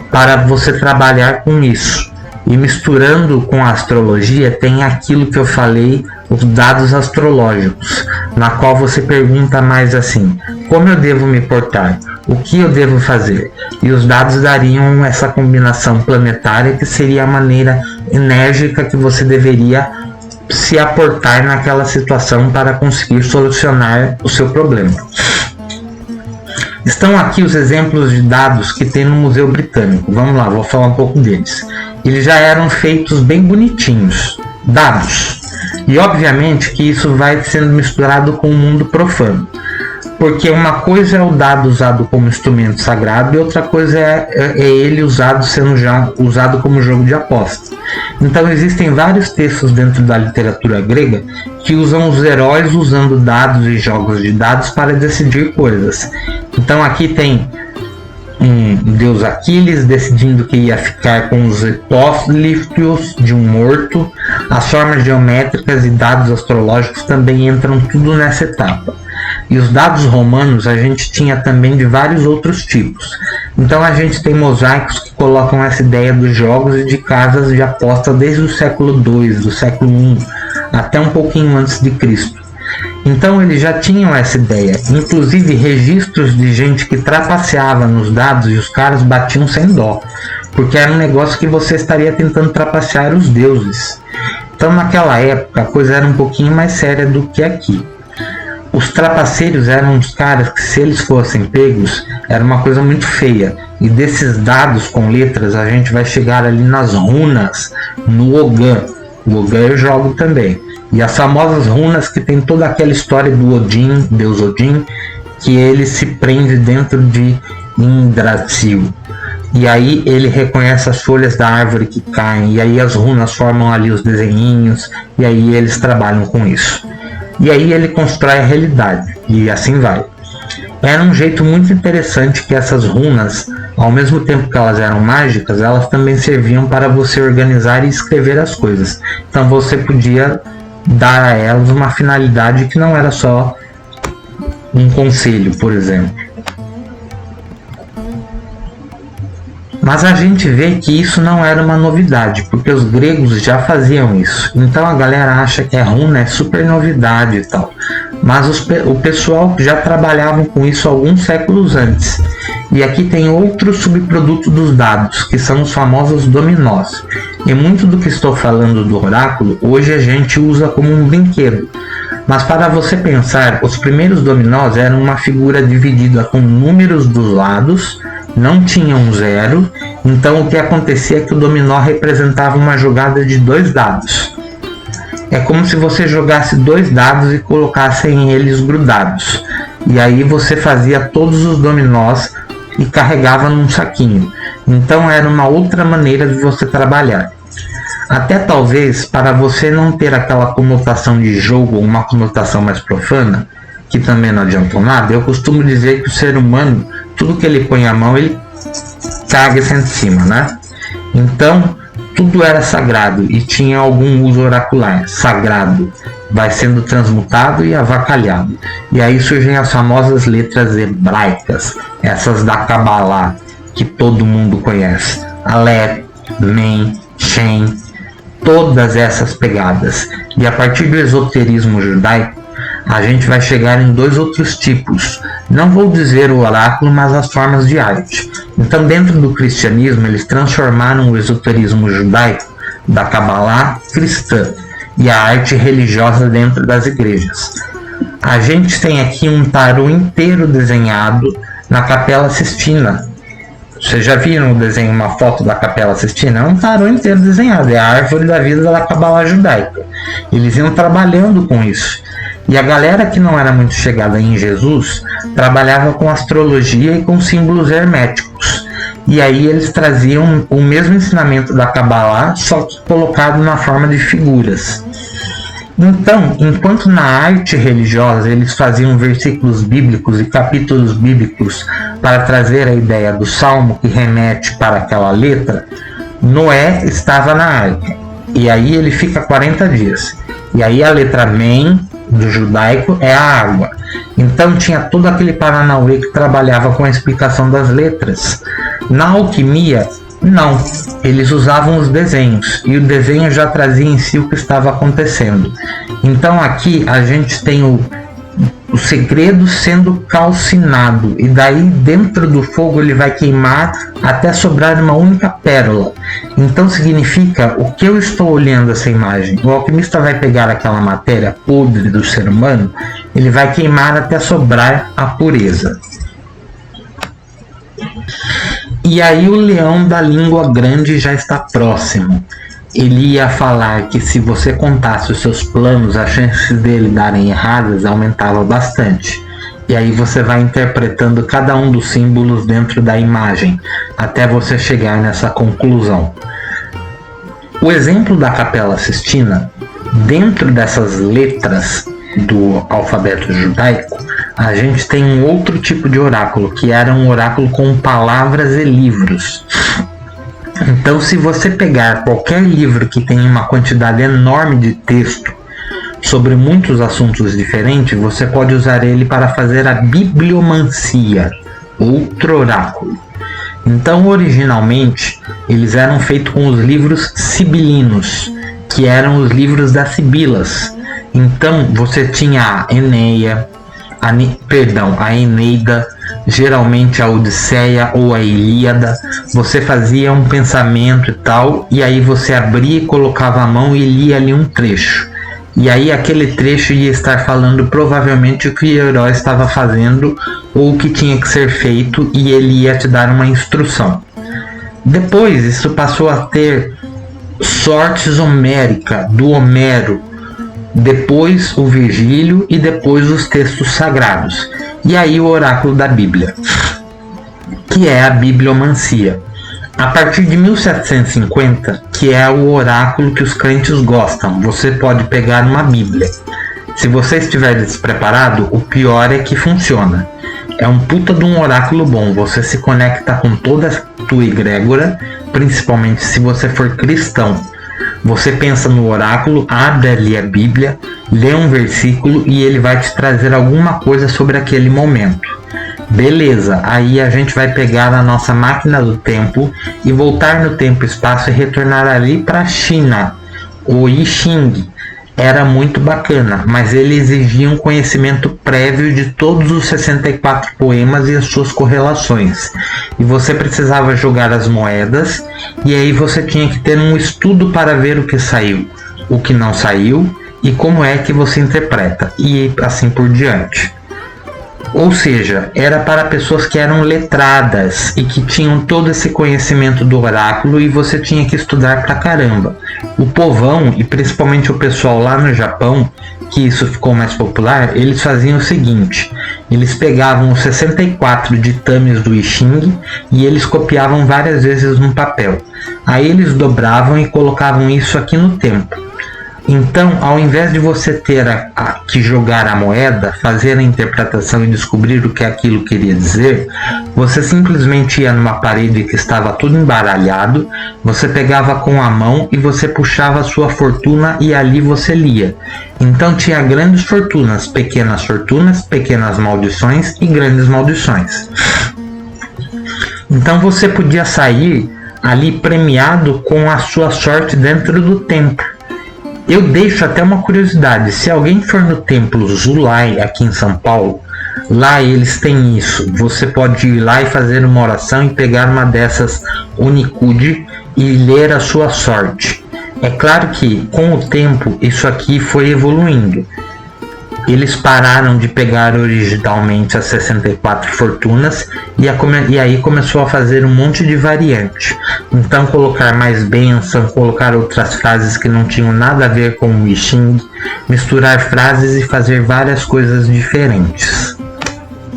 para você trabalhar com isso. E misturando com a astrologia, tem aquilo que eu falei, os dados astrológicos, na qual você pergunta mais assim, como eu devo me portar? O que eu devo fazer? E os dados dariam essa combinação planetária, que seria a maneira enérgica que você deveria se aportar naquela situação para conseguir solucionar o seu problema. Estão aqui os exemplos de dados que tem no Museu Britânico. Vamos lá, vou falar um pouco deles. Eles já eram feitos bem bonitinhos, dados. E obviamente que isso vai sendo misturado com o mundo profano. Porque uma coisa é o dado usado como instrumento sagrado e outra coisa é ele sendo já usado como jogo de aposta. Então existem vários textos dentro da literatura grega que usam os heróis usando dados e jogos de dados para decidir coisas. Então aqui tem um deus Aquiles decidindo que ia ficar com os hipólífios de um morto. As formas geométricas e dados astrológicos também entram tudo nessa etapa. E os dados romanos a gente tinha também de vários outros tipos. Então a gente tem mosaicos que colocam essa ideia dos jogos e de casas de aposta desde o século II, do século I, até um pouquinho antes de Cristo. Então eles já tinham essa ideia, inclusive registros de gente que trapaceava nos dados e os caras batiam sem dó, porque era um negócio que você estaria tentando trapacear os deuses. Então naquela época a coisa era um pouquinho mais séria do que aqui. Os trapaceiros eram os caras que, se eles fossem pegos, era uma coisa muito feia. E desses dados com letras a gente vai chegar ali nas runas, no Ogã. O Ogã eu jogo também. E as famosas runas que tem toda aquela história do Odin, Deus Odin, que ele se prende dentro de Yggdrasil. E aí ele reconhece as folhas da árvore que caem, e aí as runas formam ali os desenhinhos, e aí eles trabalham com isso. E aí ele constrói a realidade, e assim vai. Era um jeito muito interessante que essas runas, ao mesmo tempo que elas eram mágicas, elas também serviam para você organizar e escrever as coisas. Então você podia dar a elas uma finalidade que não era só um conselho, por exemplo. Mas a gente vê que isso não era uma novidade, porque os gregos já faziam isso. Então a galera acha que a runa é super novidade e tal. Mas o pessoal já trabalhavam com isso alguns séculos antes. E aqui tem outro subproduto dos dados, que são os famosos dominós. E muito do que estou falando do oráculo, hoje a gente usa como um brinquedo. Mas para você pensar, os primeiros dominós eram uma figura dividida com números dos lados, não tinha um zero, então o que acontecia é que o dominó representava uma jogada de 2 dados. É como se você jogasse 2 dados e colocasse eles grudados. E aí você fazia todos os dominós e carregava num saquinho. Então era uma outra maneira de você trabalhar. Até talvez para você não ter aquela conotação de jogo ou uma conotação mais profana, que também não adiantou nada, eu costumo dizer que o ser humano, tudo que ele põe a mão, ele caga e senta em cima, né? Então, tudo era sagrado e tinha algum uso oracular. Sagrado vai sendo transmutado e avacalhado. E aí surgem as famosas letras hebraicas, essas da Kabbalah, que todo mundo conhece. Aleph, Mem, Shem, todas essas pegadas. E a partir do esoterismo judaico, a gente vai chegar em dois outros tipos. Não vou dizer o oráculo, mas as formas de arte. Então, dentro do cristianismo, eles transformaram o esoterismo judaico da Kabbalah cristã e a arte religiosa dentro das igrejas. A gente tem aqui um tarô inteiro desenhado na Capela Sistina. Vocês já viram o desenho, uma foto da Capela Sistina? É um tarô inteiro desenhado, é a árvore da vida da Kabbalah judaica. Eles iam trabalhando com isso. E a galera que não era muito chegada em Jesus trabalhava com astrologia e com símbolos herméticos. E aí eles traziam o mesmo ensinamento da Kabbalah, só que colocado na forma de figuras. Então, enquanto na arte religiosa eles faziam versículos bíblicos e capítulos bíblicos para trazer a ideia do salmo que remete para aquela letra, Noé estava na arca. E aí ele fica 40 dias. E aí a letra Mem do judaico é a água. Então tinha todo aquele paranauê que trabalhava com a explicação das letras. Na alquimia, não. Eles usavam os desenhos e o desenho já trazia em si o que estava acontecendo. Então aqui a gente tem o segredo sendo calcinado, e daí dentro do fogo ele vai queimar até sobrar uma única pérola. Então significa o que eu estou olhando essa imagem. O alquimista vai pegar aquela matéria podre do ser humano, ele vai queimar até sobrar a pureza. E aí o leão da língua grande já está próximo. Ele ia falar que se você contasse os seus planos, as chances dele darem erradas aumentava bastante. E aí você vai interpretando cada um dos símbolos dentro da imagem, até você chegar nessa conclusão. O exemplo da Capela Sistina, dentro dessas letras do alfabeto judaico, a gente tem um outro tipo de oráculo, que era um oráculo com palavras e livros. Então, se você pegar qualquer livro que tenha uma quantidade enorme de texto sobre muitos assuntos diferentes, você pode usar ele para fazer a bibliomancia, outro oráculo. Então, originalmente, eles eram feitos com os livros sibilinos, que eram os livros das sibilas. Então, você tinha a Eneia, a Eneida, geralmente a Odisseia ou a Ilíada. Você fazia um pensamento e tal, e aí você abria e colocava a mão e lia ali um trecho. E aí aquele trecho ia estar falando provavelmente o que o herói estava fazendo ou o que tinha que ser feito, e ele ia te dar uma instrução. Depois isso passou a ter sortes homérica, do Homero, depois o Virgílio e depois os textos sagrados. E aí o oráculo da Bíblia, que é a bibliomancia. A partir de 1750, que é o oráculo que os crentes gostam, você pode pegar uma Bíblia. Se você estiver despreparado, o pior é que funciona. É um puta de um oráculo bom, você se conecta com toda a tua egrégora, principalmente se você for cristão. Você pensa no oráculo, abre ali a Bíblia, lê um versículo e ele vai te trazer alguma coisa sobre aquele momento. Beleza, aí a gente vai pegar a nossa máquina do tempo e voltar no tempo e espaço e retornar ali para a China. O I Ching era muito bacana, mas ele exigia um conhecimento prévio de todos os 64 poemas e as suas correlações. E você precisava jogar as moedas, e aí você tinha que ter um estudo para ver o que saiu, o que não saiu e como é que você interpreta, e assim por diante. Ou seja, era para pessoas que eram letradas e que tinham todo esse conhecimento do oráculo, e você tinha que estudar pra caramba. O povão, e principalmente o pessoal lá no Japão, que isso ficou mais popular, eles faziam o seguinte: eles pegavam os 64 ditames do I Ching e eles copiavam várias vezes no papel. Aí eles dobravam e colocavam isso aqui no tempo. Então, ao invés de você ter que jogar a moeda, fazer a interpretação e descobrir o que aquilo queria dizer, você simplesmente ia numa parede que estava tudo embaralhado, você pegava com a mão e você puxava a sua fortuna e ali você lia. Então tinha grandes fortunas, pequenas maldições e grandes maldições. Então você podia sair ali premiado com a sua sorte dentro do tempo. Eu deixo até uma curiosidade: se alguém for no templo Zulai aqui em São Paulo, lá eles têm isso. Você pode ir lá e fazer uma oração e pegar uma dessas Onikuji e ler a sua sorte. É claro que com o tempo isso aqui foi evoluindo. Eles pararam de pegar originalmente as 64 fortunas e aí começou a fazer um monte de variante. Então colocar mais bênção, colocar outras frases que não tinham nada a ver com o I Ching, misturar frases e fazer várias coisas diferentes.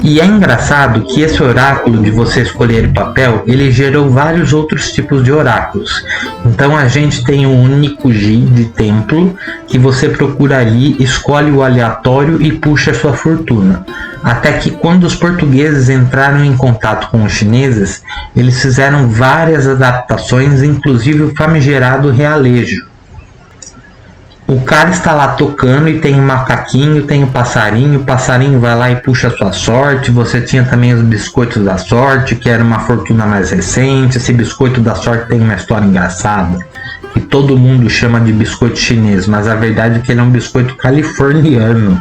E é engraçado que esse oráculo de você escolher papel, ele gerou vários outros tipos de oráculos. Então a gente tem o Onikuji de templo, que você procura ali, escolhe o aleatório e puxa a sua fortuna. Até que quando os portugueses entraram em contato com os chineses, eles fizeram várias adaptações, inclusive o famigerado realejo. O cara está lá tocando e tem um macaquinho, tem o passarinho vai lá e puxa a sua sorte. Você tinha também os biscoitos da sorte, que era uma fortuna mais recente. Esse biscoito da sorte tem uma história engraçada, que todo mundo chama de biscoito chinês, mas a verdade é que ele é um biscoito californiano.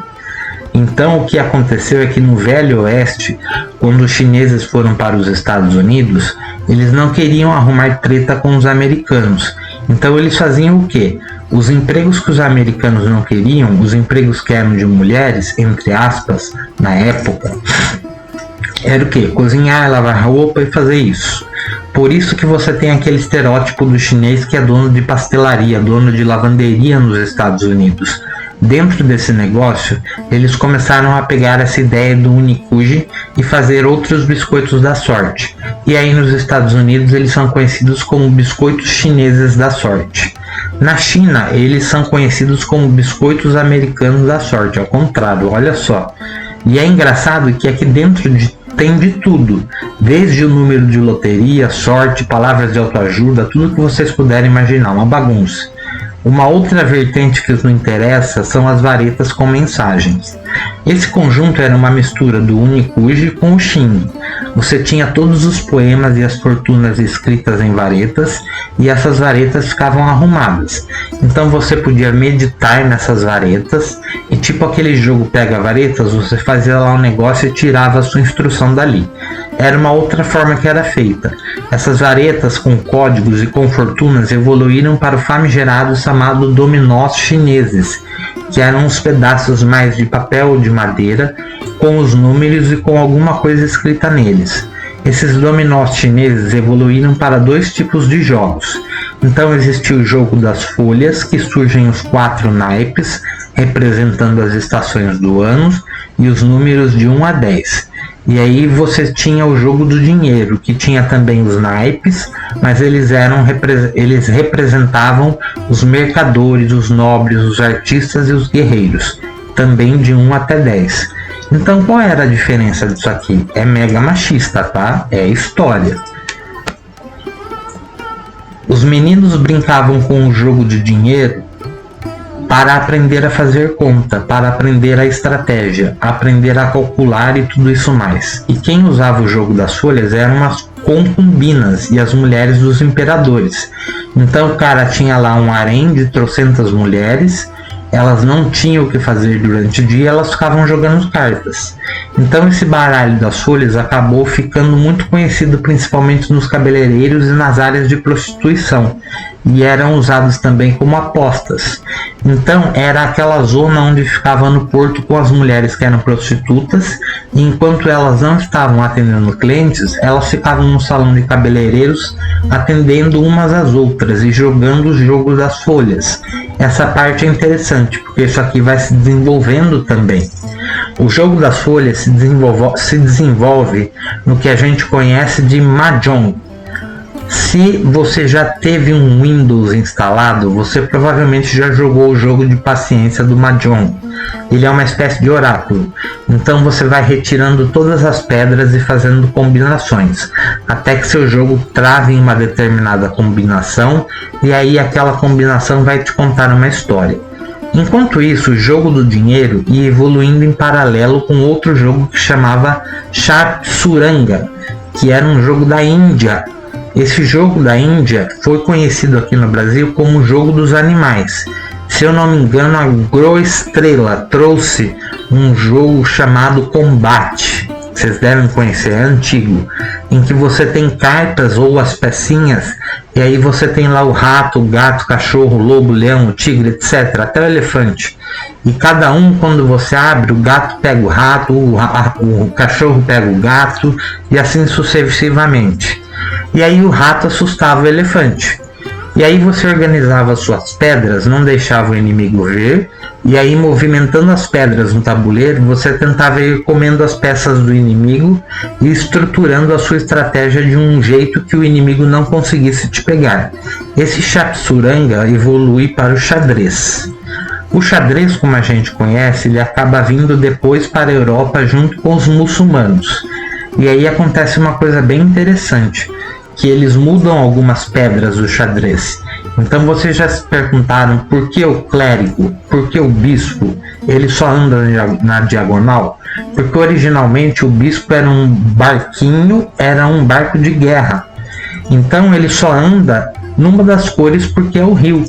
Então o que aconteceu é que no Velho Oeste, quando os chineses foram para os Estados Unidos, eles não queriam arrumar treta com os americanos. Então eles faziam o quê? Os empregos que os americanos não queriam, os empregos que eram de mulheres, entre aspas, na época, era o quê? Cozinhar, lavar roupa e fazer isso. Por isso que você tem aquele estereótipo do chinês que é dono de pastelaria, dono de lavanderia nos Estados Unidos. Dentro desse negócio, eles começaram a pegar essa ideia do Onikuji e fazer outros biscoitos da sorte. E aí nos Estados Unidos eles são conhecidos como biscoitos chineses da sorte. Na China, eles são conhecidos como biscoitos americanos da sorte, ao contrário, olha só. E é engraçado que aqui dentro tem de tudo, desde o número de loteria, sorte, palavras de autoajuda, tudo que vocês puderem imaginar, uma bagunça. Uma outra vertente que nos interessa são as varetas com mensagens. Esse conjunto era uma mistura do Onikuji com o Xing. Você tinha todos os poemas e as fortunas escritas em varetas, e essas varetas ficavam arrumadas. Então você podia meditar nessas varetas, e tipo aquele jogo pega varetas, você fazia lá um negócio e tirava a sua instrução dali. Era uma outra forma que era feita. Essas varetas com códigos e com fortunas evoluíram para o famigerado chamado dominós chineses, que eram uns pedaços mais de papel ou de madeira, com os números e com alguma coisa escrita neles. Esses dominós chineses evoluíram para dois tipos de jogos. Então existia o jogo das folhas, que surgem os 4 naipes, representando as estações do ano, e os números de 1 a 10. E aí você tinha o jogo do dinheiro, que tinha também os naipes, mas eles representavam os mercadores, os nobres, os artistas e os guerreiros, também de 1 até 10. Então qual era a diferença disso aqui? É mega machista, tá? É história. Os meninos brincavam com o jogo de dinheiro para aprender a fazer conta, para aprender a estratégia, aprender a calcular e tudo isso mais. E quem usava o jogo das folhas eram as concubinas e as mulheres dos imperadores. Então o cara tinha lá um harém de trocentas mulheres, elas não tinham o que fazer durante o dia, elas ficavam jogando cartas. Então esse baralho das folhas acabou ficando muito conhecido principalmente nos cabeleireiros e nas áreas de prostituição, e eram usados também como apostas. Então era aquela zona onde ficava no porto com as mulheres que eram prostitutas, e enquanto elas não estavam atendendo clientes, elas ficavam no salão de cabeleireiros atendendo umas às outras e jogando os jogos das folhas. Essa parte é interessante, interessante, porque isso aqui vai se desenvolvendo também. O jogo das folhas se desenvolve no que a gente conhece de Mahjong. Se você já teve um Windows instalado, você provavelmente já jogou o jogo de paciência do Mahjong. Ele é uma espécie de oráculo, então você vai retirando todas as pedras e fazendo combinações, até que seu jogo trave em uma determinada combinação, e aí aquela combinação vai te contar uma história. Enquanto isso, o jogo do dinheiro ia evoluindo em paralelo com outro jogo que chamava Chaturanga, que era um jogo da Índia. Esse jogo da Índia foi conhecido aqui no Brasil como o jogo dos animais. Se eu não me engano, a Groestrela trouxe um jogo chamado Combate. Vocês devem conhecer, é antigo, em que você tem cartas ou as pecinhas, e aí você tem lá o rato, o gato, o cachorro, o lobo, o leão, o tigre, etc., até o elefante. E cada um, quando você abre, o gato pega o rato, o cachorro pega o gato, e assim sucessivamente. E aí o rato assustava o elefante. E aí você organizava suas pedras, não deixava o inimigo ver, e aí movimentando as pedras no tabuleiro, você tentava ir comendo as peças do inimigo e estruturando a sua estratégia de um jeito que o inimigo não conseguisse te pegar. Esse Chaturanga evolui para o xadrez. O xadrez, como a gente conhece, ele acaba vindo depois para a Europa junto com os muçulmanos. E aí acontece uma coisa bem interessante, que eles mudam algumas pedras do xadrez. Então vocês já se perguntaram por que o clérigo, por que o bispo, ele só anda na diagonal? Porque originalmente o bispo era um barquinho, era um barco de guerra. Então ele só anda numa das cores porque é o rio.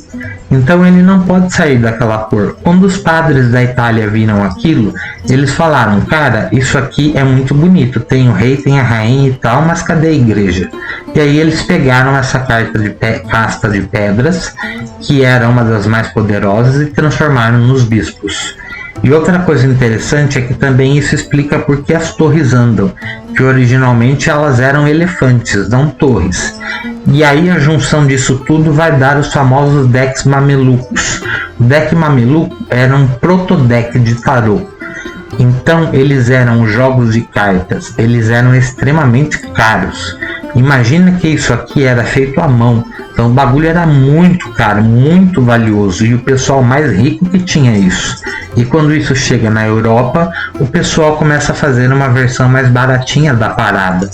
Então ele não pode sair daquela cor. Quando os padres da Itália viram aquilo, eles falaram: cara, isso aqui é muito bonito, tem o rei, tem a rainha e tal, mas cadê a igreja? E aí eles pegaram essa casta de pedras, que era uma das mais poderosas, e transformaram nos bispos. E outra coisa interessante é que também isso explica por que as torres andam, que originalmente elas eram elefantes, não torres. E aí a junção disso tudo vai dar os famosos decks mamelucos. O deck mameluco era um protodeck de tarô. Então eles eram jogos de cartas, eles eram extremamente caros. Imagina que isso aqui era feito à mão, então o bagulho era muito caro, muito valioso, e o pessoal mais rico que tinha isso. E quando isso chega na Europa, o pessoal começa a fazer uma versão mais baratinha da parada.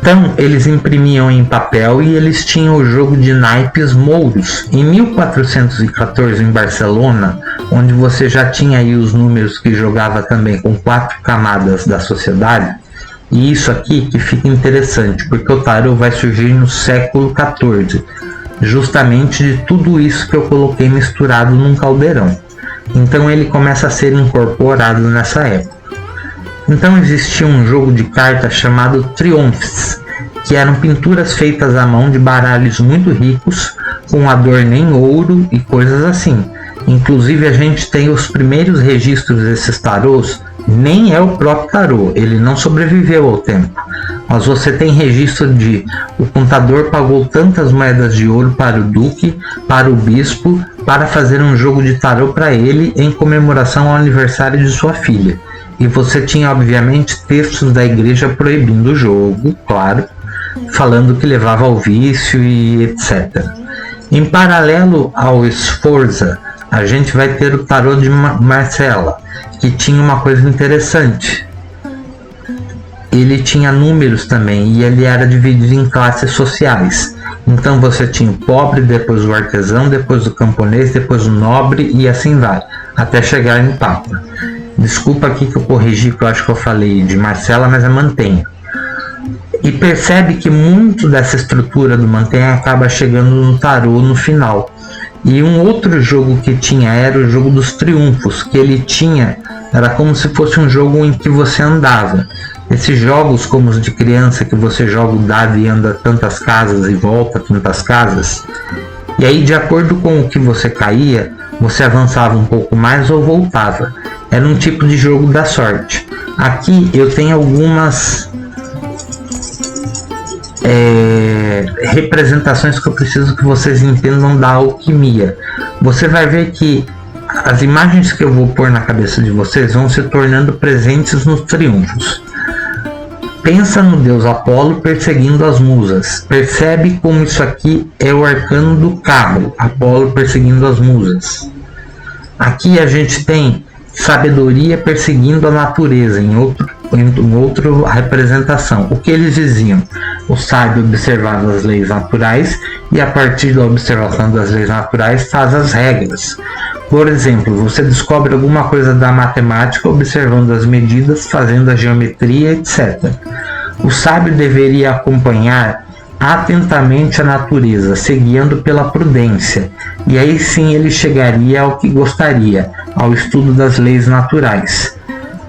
Então eles imprimiam em papel e eles tinham o jogo de naipes mouros. Em 1414 em Barcelona, onde você já tinha aí os números que jogava também com 4 camadas da sociedade. E isso aqui que fica interessante, porque o tarô vai surgir no século XIV, justamente de tudo isso que eu coloquei misturado num caldeirão. Então ele começa a ser incorporado nessa época. Então existia um jogo de cartas chamado Triomphs, que eram pinturas feitas à mão de baralhos muito ricos, com adorno em ouro e coisas assim. Inclusive a gente tem os primeiros registros desses tarôs, nem é o próprio tarô, ele não sobreviveu ao tempo. Mas você tem registro de o contador pagou tantas moedas de ouro para o duque, para o bispo, para fazer um jogo de tarô para ele em comemoração ao aniversário de sua filha. E você tinha obviamente textos da igreja proibindo o jogo, claro, falando que levava ao vício e etc. Em paralelo ao Sforza, a gente vai ter o tarô de Marcella, que tinha uma coisa interessante. Ele tinha números também e ele era dividido em classes sociais. Então você tinha o pobre, depois o artesão, depois o camponês, depois o nobre e assim vai, até chegar em Papa. Desculpa aqui que eu corrigi, que eu acho que eu falei de Marcella, mas é Mantenha. E percebe que muito dessa estrutura do Mantenha acaba chegando no tarô no final. E um outro jogo que tinha era o jogo dos triunfos, que ele tinha, era como se fosse um jogo em que você andava. Esses jogos como os de criança, que você joga o dado e anda tantas casas e volta tantas casas. E aí, de acordo com o que você caía, você avançava um pouco mais ou voltava. Era um tipo de jogo da sorte. Aqui eu tenho algumas representações que eu preciso que vocês entendam da alquimia. Você vai ver que as imagens que eu vou pôr na cabeça de vocês vão se tornando presentes nos triunfos. Pensa no deus Apolo perseguindo as musas. Percebe como isso aqui é o arcano do carro, Apolo perseguindo as musas. Aqui a gente tem sabedoria perseguindo a natureza, em outra representação. O que eles diziam? O sábio observava as leis naturais e a partir da observação das leis naturais faz as regras. Por exemplo, você descobre alguma coisa da matemática observando as medidas, fazendo a geometria, etc. O sábio deveria acompanhar atentamente a natureza, se guiando pela prudência, e aí sim ele chegaria ao que gostaria, ao estudo das leis naturais.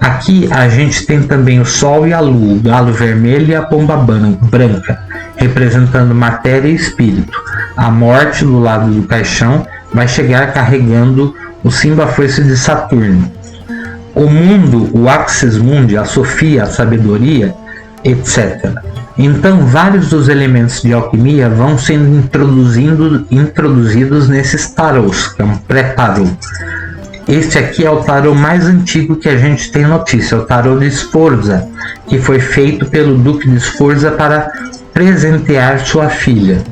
Aqui a gente tem também o Sol e a Lua, o galo vermelho e a pomba branca, representando matéria e espírito. A morte do lado do caixão vai chegar carregando o símbolo foice de Saturno. O mundo, o Axis Mundi, a Sofia, a sabedoria, etc. Então, vários dos elementos de alquimia vão sendo introduzidos nesses tarôs, que é um pré-tarô. Este aqui é o tarô mais antigo que a gente tem notícia, o tarô de Sforza, que foi feito pelo Duque de Sforza para presentear sua filha.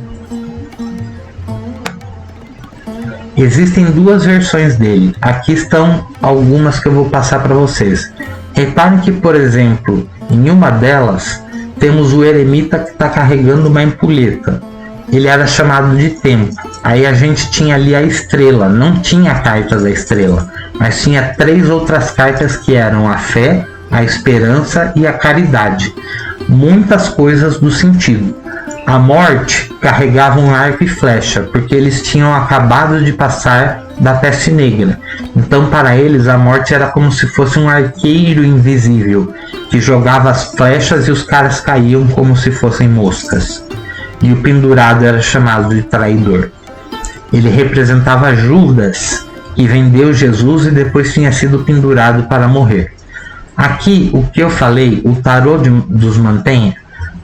Existem duas versões dele, aqui estão algumas que eu vou passar para vocês. Reparem que, por exemplo, em uma delas, temos o eremita que está carregando uma ampulheta. Ele era chamado de tempo. Aí a gente tinha ali a estrela. Não tinha cartas da estrela, mas tinha 3 outras cartas que eram a fé, a esperança e a caridade. Muitas coisas do sentido. A morte carregava um arco e flecha, porque eles tinham acabado de passar da peste negra. Então, para eles, a morte era como se fosse um arqueiro invisível, que jogava as flechas e os caras caíam como se fossem moscas. E o pendurado era chamado de traidor. Ele representava Judas, que vendeu Jesus e depois tinha sido pendurado para morrer. Aqui, o que eu falei, o tarô dos Mantenha,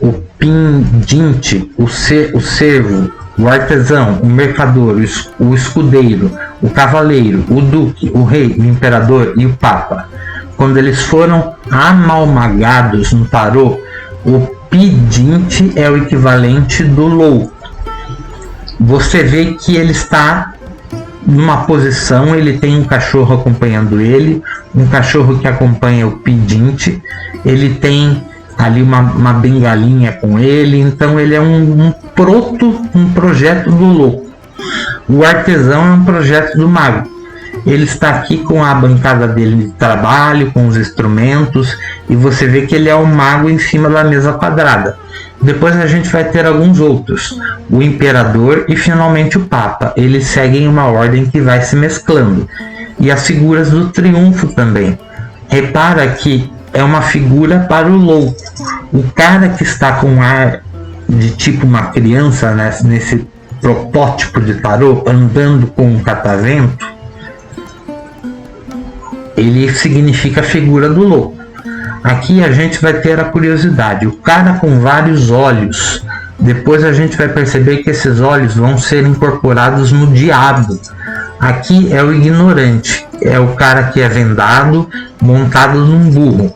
o pendinte, o servo, o artesão, o mercador, o escudeiro, o cavaleiro, o duque, o rei, o imperador e o papa. Quando eles foram amalgamados no tarô, o pedinte é o equivalente do louco. Você vê que ele está numa posição, ele tem um cachorro acompanhando ele, um cachorro que acompanha o pedinte, ele tem ali uma bengalinha com ele, então ele é um projeto do louco. O artesão é um projeto do mago. Ele está aqui com a bancada dele de trabalho, com os instrumentos, e você vê que ele é um mago em cima da mesa quadrada. Depois a gente vai ter alguns outros, o imperador e finalmente o papa. Eles seguem uma ordem que vai se mesclando. E as figuras do triunfo também. Repara que é uma figura para o louco. O cara que está com ar de tipo uma criança, né, nesse protótipo de tarô, andando com um catavento, ele significa a figura do louco. Aqui a gente vai ter a curiosidade, o cara com vários olhos. Depois a gente vai perceber que esses olhos vão ser incorporados no diabo. Aqui é o ignorante, é o cara que é vendado, montado num burro.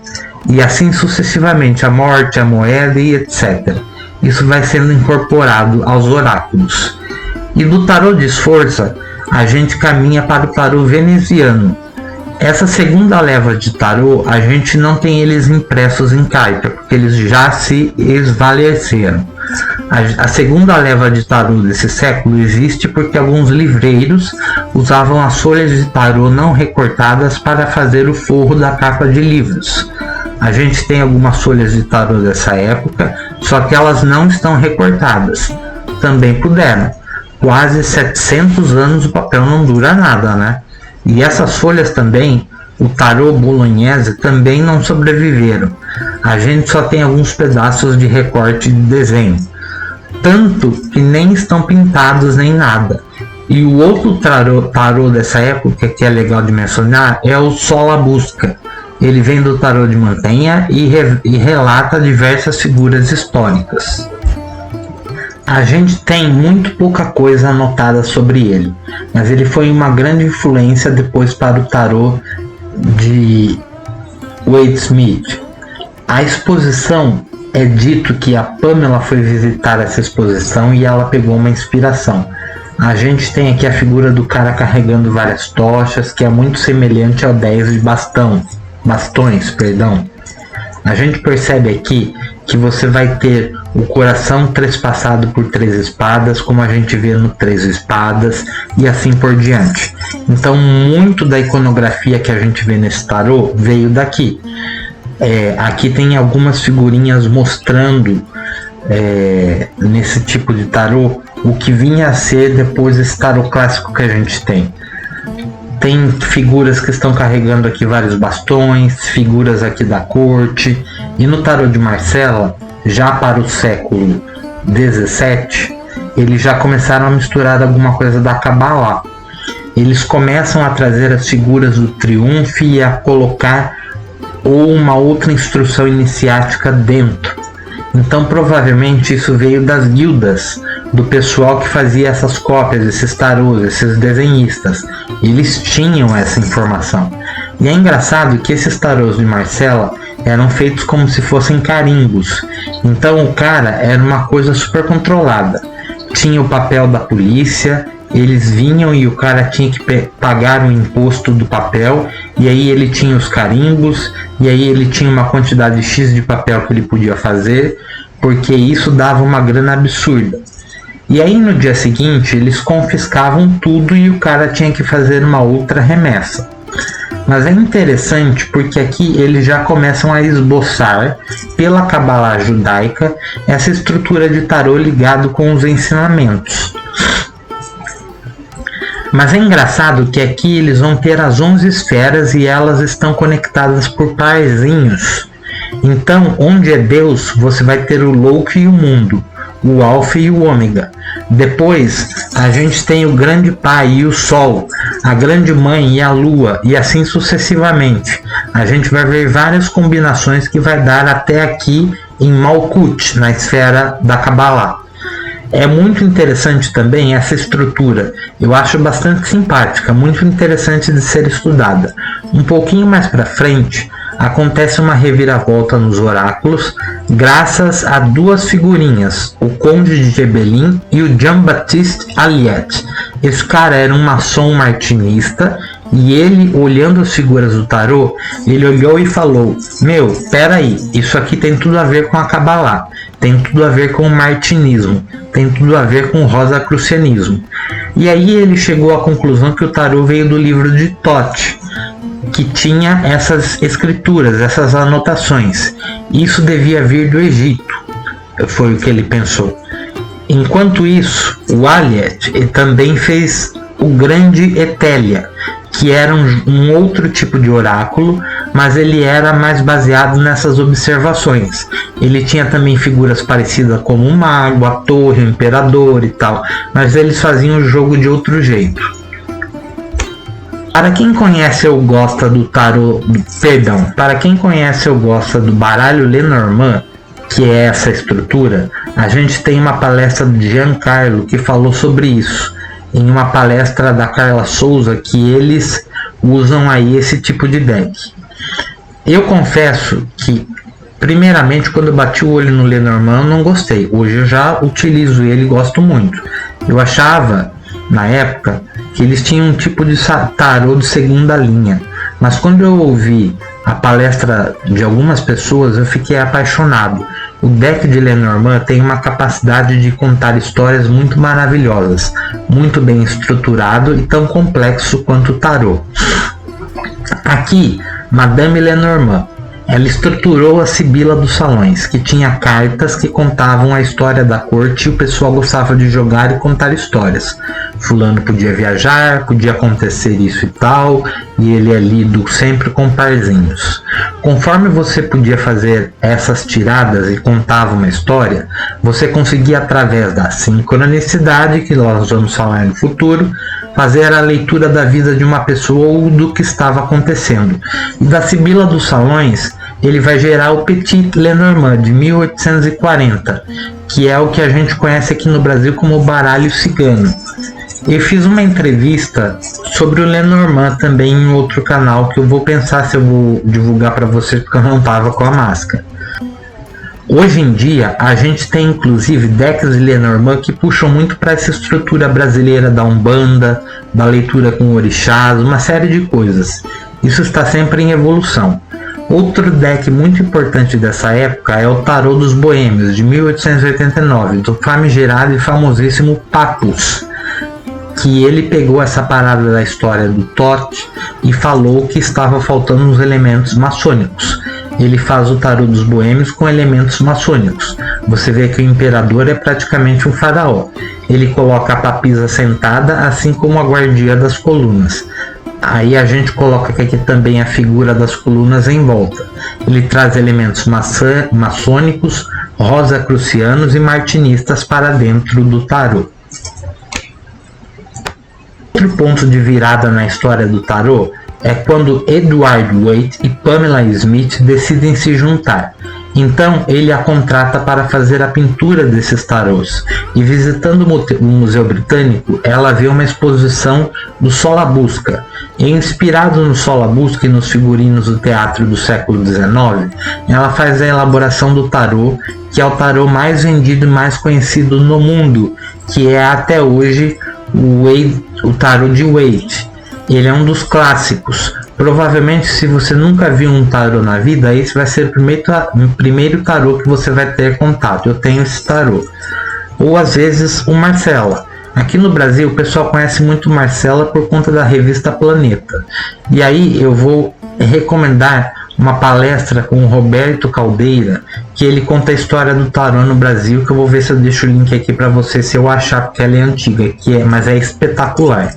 E assim sucessivamente, a morte, a moeda e etc. Isso vai sendo incorporado aos oráculos. E do tarô de Sforza, a gente caminha para o tarô veneziano. Essa segunda leva de tarô, a gente não tem eles impressos em carta, porque eles já se esvaleceram. A segunda leva de tarô desse século existe porque alguns livreiros usavam as folhas de tarô não recortadas para fazer o forro da capa de livros. A gente tem algumas folhas de tarô dessa época, só que elas não estão recortadas. Também puderam. Quase 700 anos o papel não dura nada, né? E essas folhas também, o tarô bolognese, também não sobreviveram. A gente só tem alguns pedaços de recorte de desenho. Tanto que nem estão pintados nem nada. E o outro tarô dessa época, que é legal de mencionar, é o Sol à Busca. Ele vem do tarô de Mantenha e relata diversas figuras históricas. A gente tem muito pouca coisa anotada sobre ele, mas ele foi uma grande influência depois para o tarô de Wade Smith. A exposição, é dito que a Pamela foi visitar essa exposição e ela pegou uma inspiração. A gente tem aqui a figura do cara carregando várias tochas, que é muito semelhante ao 10 de bastões. A gente percebe aqui que você vai ter o coração trespassado por 3 espadas, como a gente vê no 3 espadas, e assim por diante. Então, muito da iconografia que a gente vê nesse tarô veio daqui. Aqui tem algumas figurinhas mostrando nesse tipo de tarô o que vinha a ser depois desse tarô clássico que a gente tem. Tem figuras que estão carregando aqui vários bastões, figuras aqui da corte, e no tarô de Marcella, já para o século XVII, eles já começaram a misturar alguma coisa da Kabbalah. Eles começam a trazer as figuras do triunfo e a colocar ou uma outra instrução iniciática dentro. Então provavelmente isso veio das guildas, do pessoal que fazia essas cópias, esses tarôs, esses desenhistas. Eles tinham essa informação. E é engraçado que esses tarôs de Marcella eram feitos como se fossem carimbos. Então o cara era uma coisa super controlada. Tinha o papel da polícia, eles vinham e o cara tinha que pagar o imposto do papel, e aí ele tinha os carimbos, e aí ele tinha uma quantidade X de papel que ele podia fazer, porque isso dava uma grana absurda. E aí no dia seguinte eles confiscavam tudo e o cara tinha que fazer uma outra remessa. Mas é interessante porque aqui eles já começam a esboçar, pela Kabbalah judaica, essa estrutura de tarô ligado com os ensinamentos. Mas é engraçado que aqui eles vão ter as 11 esferas e elas estão conectadas por parzinhos. Então, onde é Deus, você vai ter o louco e o mundo, o alfa e o ômega. Depois, a gente tem o grande pai e o sol, a grande mãe e a lua, e assim sucessivamente. A gente vai ver várias combinações que vai dar até aqui em Malkut, na esfera da Kabbalah. É muito interessante também essa estrutura, eu acho bastante simpática, muito interessante de ser estudada. Um pouquinho mais para frente, acontece uma reviravolta nos oráculos, graças a 2 figurinhas, o Conde de Gebelin e o Jean-Baptiste Alliot. Esse cara era um maçom martinista, e ele, olhando as figuras do tarô, ele olhou e falou: meu, peraí, isso aqui tem tudo a ver com a Kabbalah, tem tudo a ver com o martinismo, tem tudo a ver com o rosacrucianismo. E aí ele chegou à conclusão que o tarô veio do livro de Thoth, que tinha essas escrituras, essas anotações. Isso devia vir do Egito, foi o que ele pensou. Enquanto isso, o Alliot também fez o grande Etélia, que era um outro tipo de oráculo, mas ele era mais baseado nessas observações. Ele tinha também figuras parecidas como o mago, a torre, o imperador e tal, mas eles faziam o jogo de outro jeito. Para quem conhece ou gosta do tarô, para quem conhece ou gosta do baralho Lenormand, que é essa estrutura, a gente tem uma palestra de Giancarlo que falou sobre isso, em uma palestra da Carla Souza, que eles usam aí esse tipo de deck. Eu confesso que, primeiramente, quando eu bati o olho no Lenormand, eu não gostei. Hoje eu já utilizo ele e gosto muito. Eu achava, na época, que eles tinham um tipo de tarô de segunda linha. Mas quando eu ouvi a palestra de algumas pessoas, eu fiquei apaixonado. O deck de Lenormand tem uma capacidade de contar histórias muito maravilhosas, muito bem estruturado e tão complexo quanto o tarô. Aqui, Madame Lenormand, ela estruturou a Sibila dos Salões, que tinha cartas que contavam a história da corte e o pessoal gostava de jogar e contar histórias. Fulano podia viajar, podia acontecer isso e tal, e ele é lido sempre com parzinhos. Conforme você podia fazer essas tiradas e contava uma história, você conseguia, através da sincronicidade, que nós vamos falar no futuro, fazer a leitura da vida de uma pessoa ou do que estava acontecendo. E da Sibila dos Salões, ele vai gerar o Petit Lenormand de 1840, que é o que a gente conhece aqui no Brasil como baralho cigano. Eu fiz uma entrevista sobre o Lenormand também em outro canal, que eu vou pensar se eu vou divulgar para vocês, porque eu não tava com a máscara. Hoje em dia, a gente tem inclusive decks de Lenormand que puxam muito para essa estrutura brasileira da Umbanda, da leitura com orixás, uma série de coisas. Isso está sempre em evolução. Outro deck muito importante dessa época é o Tarô dos Boêmios, de 1889, do famigerado e famosíssimo Papus, que ele pegou essa parada da história do Tote e falou que estava faltando uns elementos maçônicos. Ele faz o Tarô dos Boêmios com elementos maçônicos. Você vê que o imperador é praticamente um faraó. Ele coloca a papisa sentada, assim como a guardia das colunas. Aí a gente coloca aqui também a figura das colunas em volta. Ele traz elementos maçônicos, rosacrucianos e martinistas para dentro do tarô. Outro ponto de virada na história do tarô é quando Edward Waite e Pamela Smith decidem se juntar. Então ele a contrata para fazer a pintura desses tarôs. E visitando o Museu Britânico, ela vê uma exposição do Solabusca. E inspirado no Solabusca e nos figurinos do teatro do século XIX, ela faz a elaboração do tarô, que é o tarô mais vendido e mais conhecido no mundo, que é até hoje o tarô de Waite. Ele é um dos clássicos. Provavelmente, se você nunca viu um tarô na vida, esse vai ser o primeiro tarô que você vai ter contato. Eu tenho esse tarô. Ou às vezes o Marcela. Aqui no Brasil o pessoal conhece muito Marcela por conta da revista Planeta. E aí eu vou recomendar uma palestra com o Roberto Caldeira, que ele conta a história do tarô no Brasil, que eu vou ver se eu deixo o link aqui para você se eu achar, porque ela é antiga, mas é espetacular.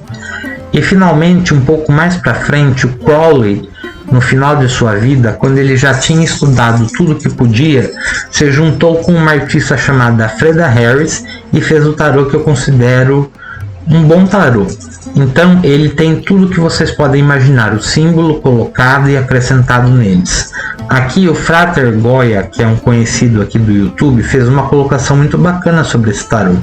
E finalmente, um pouco mais para frente, o Crowley, no final de sua vida, quando ele já tinha estudado tudo que podia, se juntou com uma artista chamada Freda Harris e fez o tarô que eu considero um bom tarô. Então ele tem tudo que vocês podem imaginar, o símbolo colocado e acrescentado neles. Aqui o Frater Goya, que é um conhecido aqui do YouTube, fez uma colocação muito bacana sobre esse tarô.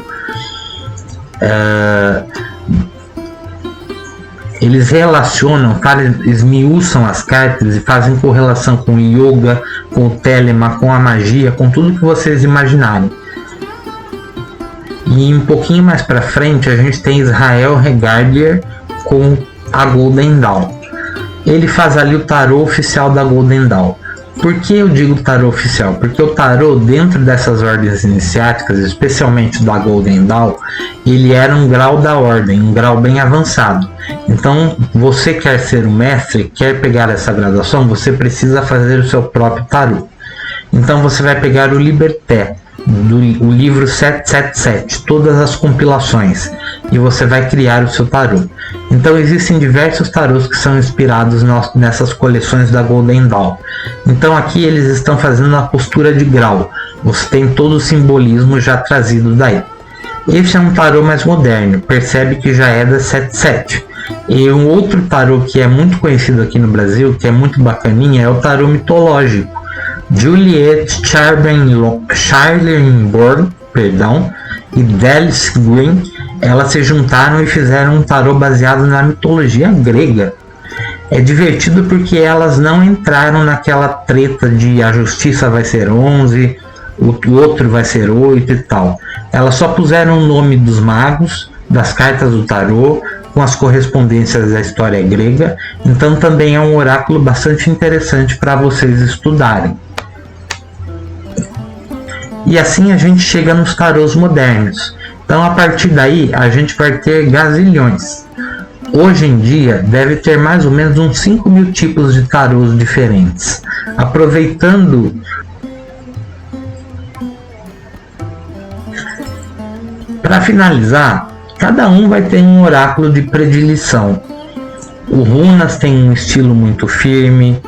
Eles relacionam, esmiuçam as cartas e fazem correlação com o yoga, com o telema, com a magia, com tudo que vocês imaginarem. E um pouquinho mais para frente a gente tem Israel Regardlier com a Golden Dawn. Ele faz ali o tarô oficial da Golden Dawn. Por que eu digo tarô oficial? Porque o tarô, dentro dessas ordens iniciáticas, especialmente da Golden Dawn, ele era um grau da ordem, um grau bem avançado. Então, você quer ser um mestre, quer pegar essa graduação, você precisa fazer o seu próprio tarô. Então você vai pegar o Liberté, o livro 777, todas as compilações, e você vai criar o seu tarô. Então existem diversos tarôs que são inspirados nessas coleções da Golden Dawn. Então aqui eles estão fazendo a postura de grau, você tem todo o simbolismo já trazido daí. Esse é um tarô mais moderno, percebe que já é da 77. E um outro tarô que é muito conhecido aqui no Brasil, que é muito bacaninha, é o tarô mitológico. Juliette Charlenborn, e Dallas Green, elas se juntaram e fizeram um tarô baseado na mitologia grega. É divertido porque elas não entraram naquela treta de a justiça vai ser 11, o outro vai ser 8 e tal. Elas só puseram o nome dos magos, das cartas do tarô, com as correspondências da história grega. Então também é um oráculo bastante interessante para vocês estudarem. E assim a gente chega nos tarôs modernos. Então a partir daí a gente vai ter gazilhões. Hoje em dia deve ter mais ou menos uns 5.000 tipos de tarôs diferentes. Aproveitando, para finalizar, cada um vai ter um oráculo de predileção. O Runas tem um estilo muito firme.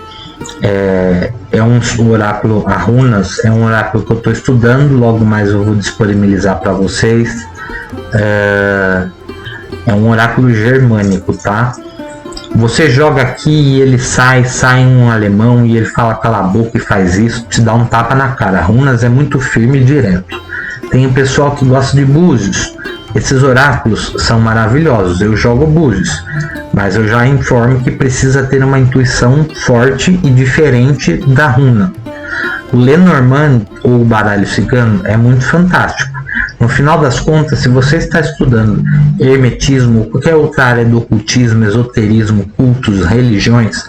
É um oráculo, a Runas é um oráculo que eu estou estudando, logo mais eu vou disponibilizar para vocês. É um oráculo germânico, tá? Você joga aqui e ele sai um alemão e ele fala cala a boca e faz isso, te dá um tapa na cara. Runas é muito firme e direto. Tem o pessoal que gosta de búzios. Esses oráculos são maravilhosos, eu jogo búzios, mas eu já informo que precisa ter uma intuição forte e diferente da runa. O Lenormand ou o baralho cigano é muito fantástico. No final das contas, se você está estudando hermetismo ou qualquer outra área do ocultismo, esoterismo, cultos, religiões,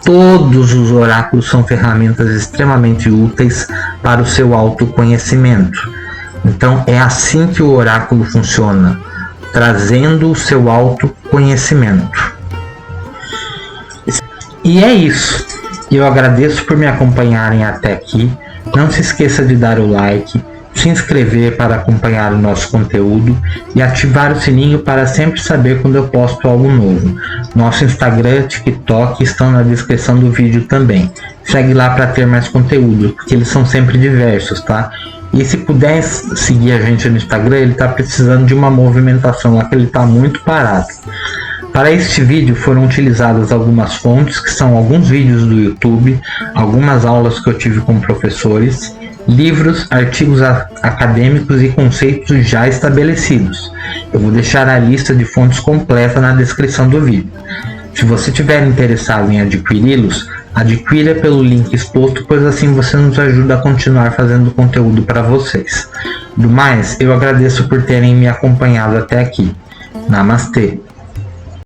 todos os oráculos são ferramentas extremamente úteis para o seu autoconhecimento. Então é assim que o oráculo funciona, trazendo o seu autoconhecimento. E é isso. Eu agradeço por me acompanharem até aqui. Não se esqueça de dar o like, se inscrever para acompanhar o nosso conteúdo e ativar o sininho para sempre saber quando eu posto algo novo. Nosso Instagram, TikTok estão na descrição do vídeo também. Segue lá para ter mais conteúdo, porque eles são sempre diversos, tá? E se puder seguir a gente no Instagram, ele está precisando de uma movimentação lá, que ele está muito parado. Para este vídeo foram utilizadas algumas fontes, que são alguns vídeos do YouTube, algumas aulas que eu tive com professores, livros, artigos acadêmicos e conceitos já estabelecidos. Eu vou deixar a lista de fontes completa na descrição do vídeo. Se você estiver interessado em adquiri-los, adquira pelo link exposto, pois assim você nos ajuda a continuar fazendo conteúdo para vocês. Do mais, eu agradeço por terem me acompanhado até aqui. Namastê!